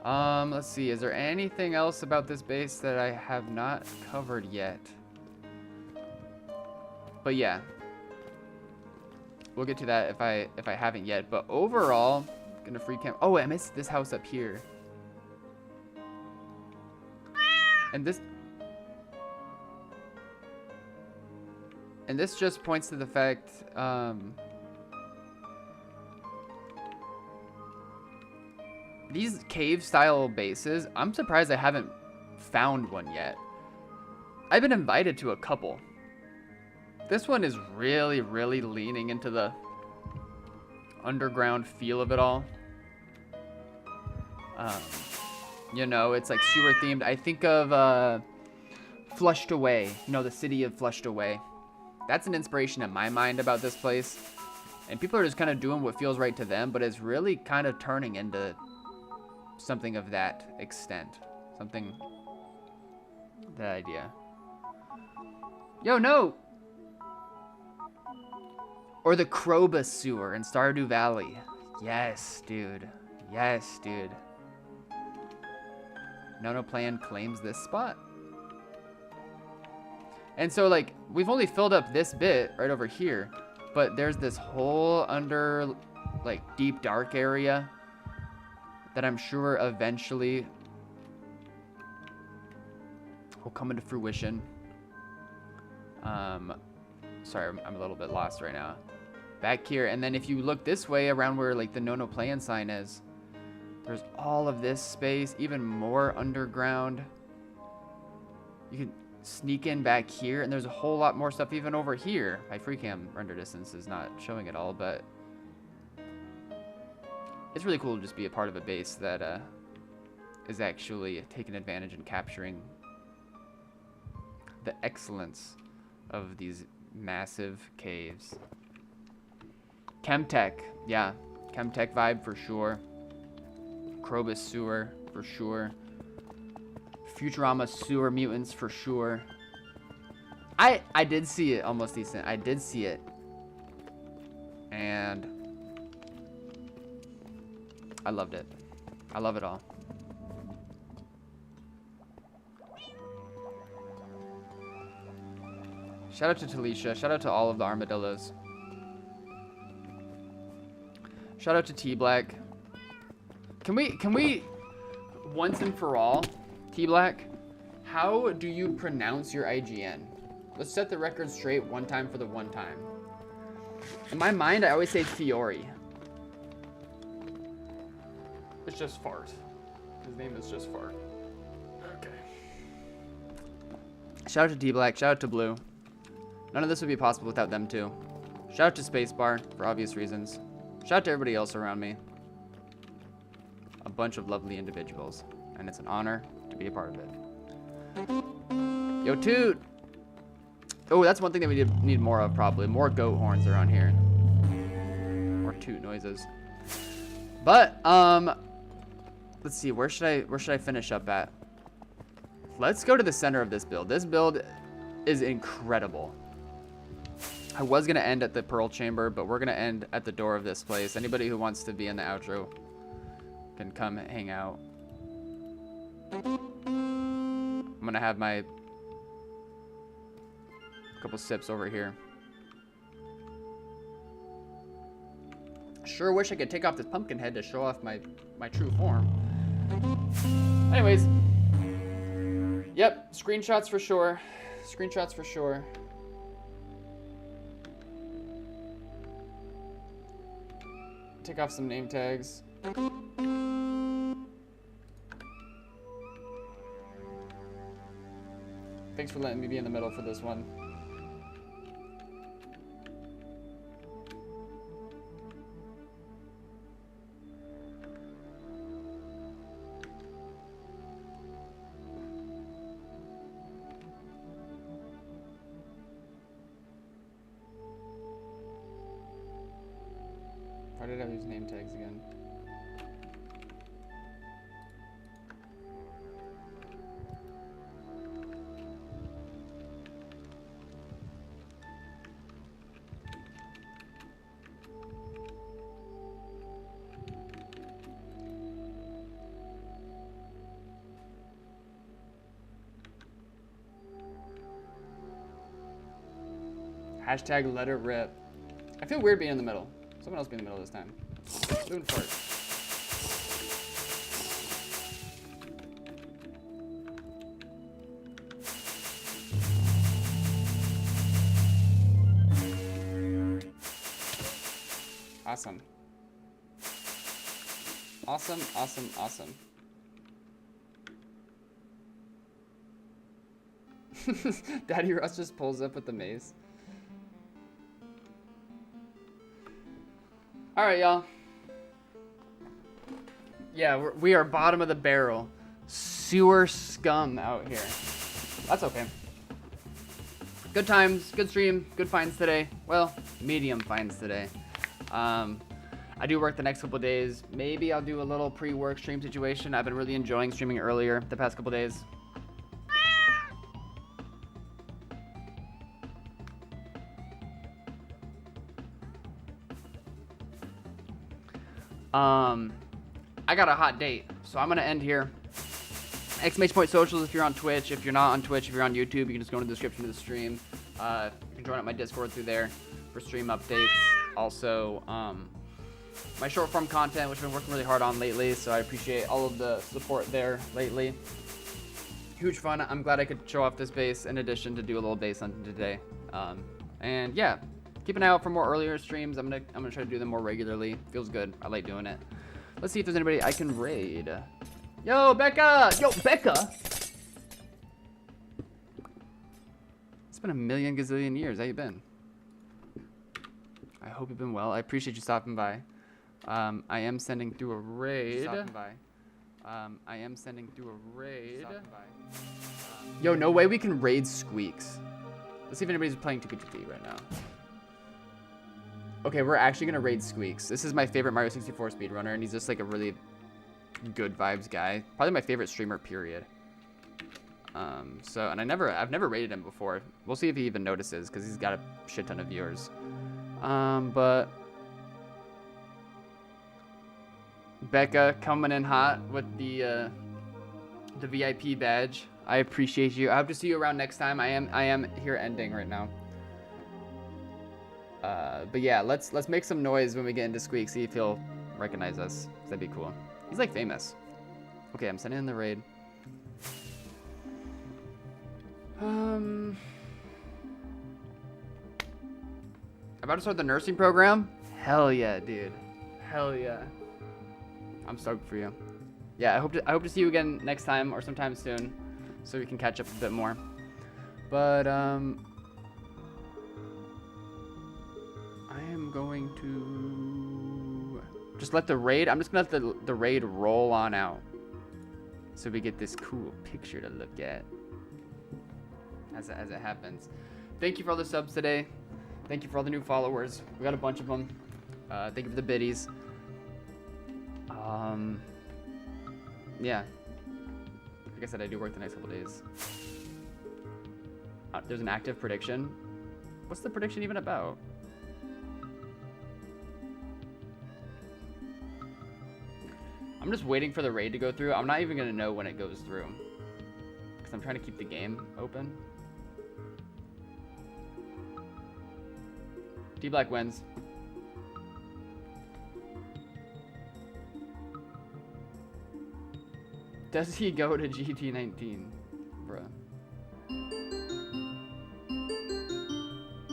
Let's see. Is there anything else about this base that I have not covered yet? But yeah. We'll get to that if I haven't yet. But overall, gonna free camp. Oh, I missed this house up here. And this just points to the fact, these cave-style bases, I'm surprised I haven't found one yet. I've been invited to a couple. This one is really, really leaning into the underground feel of it all. You know, it's like sewer themed. I think of Flushed Away. You know, the city of Flushed Away. That's an inspiration in my mind about this place. And people are just kind of doing what feels right to them, but it's really kind of turning into something of that extent. Something, that idea. Yo, no! Or the Krobus sewer in Stardew Valley. Yes, dude. Yes, dude. Nono Plan claims this spot. And so, like, we've only filled up this bit right over here, but there's this whole under, like, deep dark area that I'm sure eventually will come into fruition. Sorry, I'm a little bit lost right now. Back here, and then if you look this way around where, like, the Nono Plan sign is, there's all of this space, even more underground. You can sneak in back here, and there's a whole lot more stuff even over here. My free cam render distance is not showing it all, but it's really cool to just be a part of a base that is actually taking advantage and capturing the excellence of these massive caves. Chemtech, yeah, Chemtech vibe for sure. Krobus sewer for sure. Futurama sewer mutants for sure. I did see it almost decent. I did see it. And I loved it. I love it all. Shout out to Talisha. Shout out to all of the armadillos. Shout out to T-Black. Can we once and for all, T-Black, how do you pronounce your IGN? Let's set the record straight one time for the one time. In my mind, I always say Fiore. It's just Fart. His name is just Fart. Okay. Shout out to T-Black. Shout out to Blue. None of this would be possible without them too. Shout out to Spacebar for obvious reasons. Shout out to everybody else around me. A bunch of lovely individuals, and it's an honor to be a part of it. Yo, Toot! Oh, that's one thing that we need more of, probably. More goat horns around here. Or toot noises. But, let's see, where should I finish up at? Let's go to the center of this build. This build is incredible. I was gonna end at the Pearl Chamber, but we're gonna end at the door of this place. Anybody who wants to be in the outro, can come hang out. I'm gonna have my couple sips over here. Sure wish I could take off this pumpkin head to show off my true form. Anyways, yep, screenshots for sure. Screenshots for sure. Take off some name tags. Thanks for letting me be in the middle for this one. Why did I lose name tags again? Hashtag let it rip. I feel weird being in the middle. Someone else be in the middle this time. Doing fart. Awesome. Awesome, awesome, awesome. Daddy Russ just pulls up with the mace. All right, y'all. Yeah, we are bottom of the barrel. Sewer scum out here. That's okay. Good times, good stream, good finds today. Well, medium finds today. I do work the next couple days. Maybe I'll do a little pre-work stream situation. I've been really enjoying streaming earlier the past couple days. I got a hot date, so I'm gonna end here. Exclamation point socials if you're on Twitch. If you're not on Twitch, if you're on YouTube, you can just go in the description of the stream. You can join up my Discord through there for stream updates. Also, my short form content, which I've been working really hard on lately, so I appreciate all of the support there lately. Huge fun. I'm glad I could show off this base in addition to do a little base hunting today. And yeah, keep an eye out for more earlier streams. I'm gonna try to do them more regularly. Feels good. I like doing it. Let's see if there's anybody I can raid. Yo, Becca! Yo, Becca! It's been a million gazillion years. How you been? I hope you've been well. I appreciate you stopping by. I am sending through a raid. I am sending through a raid. Yo, no way we can raid Squeaks. Let's see if anybody's playing 2K2 right now. Okay, we're actually gonna raid Squeaks. This is my favorite Mario 64 speedrunner, and he's just like a really good vibes guy. Probably my favorite streamer, period. And I've never raided him before. We'll see if he even notices, because he's got a shit ton of viewers. But Becca coming in hot with the VIP badge. I appreciate you. I hope to see you around next time. I am here ending right now. But yeah, let's make some noise when we get into Squeak. See if he'll recognize us. That'd be cool. He's like famous. Okay, I'm sending in the raid. About to start the nursing program? Hell yeah, dude. Hell yeah. I'm stoked for you. Yeah, I hope to see you again next time or sometime soon, so we can catch up a bit more. But I am going to just let the raid. I'm just gonna let the raid roll on out, so we get this cool picture to look at as it happens. Thank you for all the subs today. Thank you for all the new followers. We got a bunch of them. Thank you for the biddies. Yeah. Like I said, I do work the next couple days. There's an active prediction. What's the prediction even about? I'm just waiting for the raid to go through. I'm not even gonna know when it goes through. Because I'm trying to keep the game open. D-Black wins. Does he go to GT19? Bruh.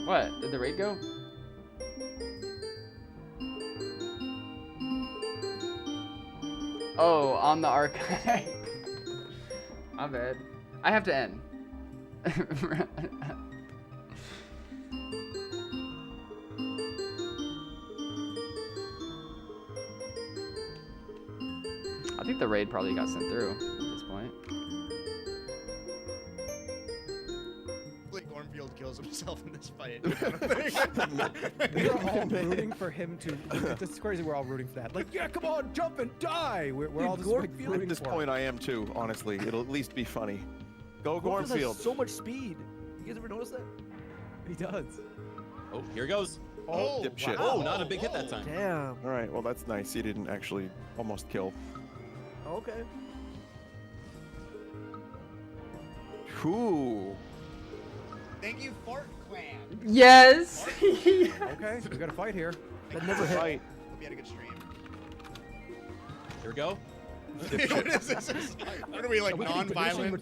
What? Did the raid go? Oh, on the archive. My bad. I have to end. I think the raid probably got sent through at this point. Cornfield kills himself in this fight. We're all rooting for him to. It's crazy. We're all rooting for that. Like, yeah, come on, jump and die. We're all just like, rooting At this for point, him. I am too. Honestly, it'll at least be funny. Go Cornfield Cornfield. has so much speed. You guys ever notice that? He does. Oh, here goes. Oh, dipshit. Oh, not a big hit that time. Damn. All right, well that's nice. He didn't actually almost kill. Okay. Whew. Thank you, Fart Clan. Yes! Okay, we got a fight here. That never hit. Right. Hope you had a good stream. Here we go. What is this? What are we, like, We can finish him non-violent? with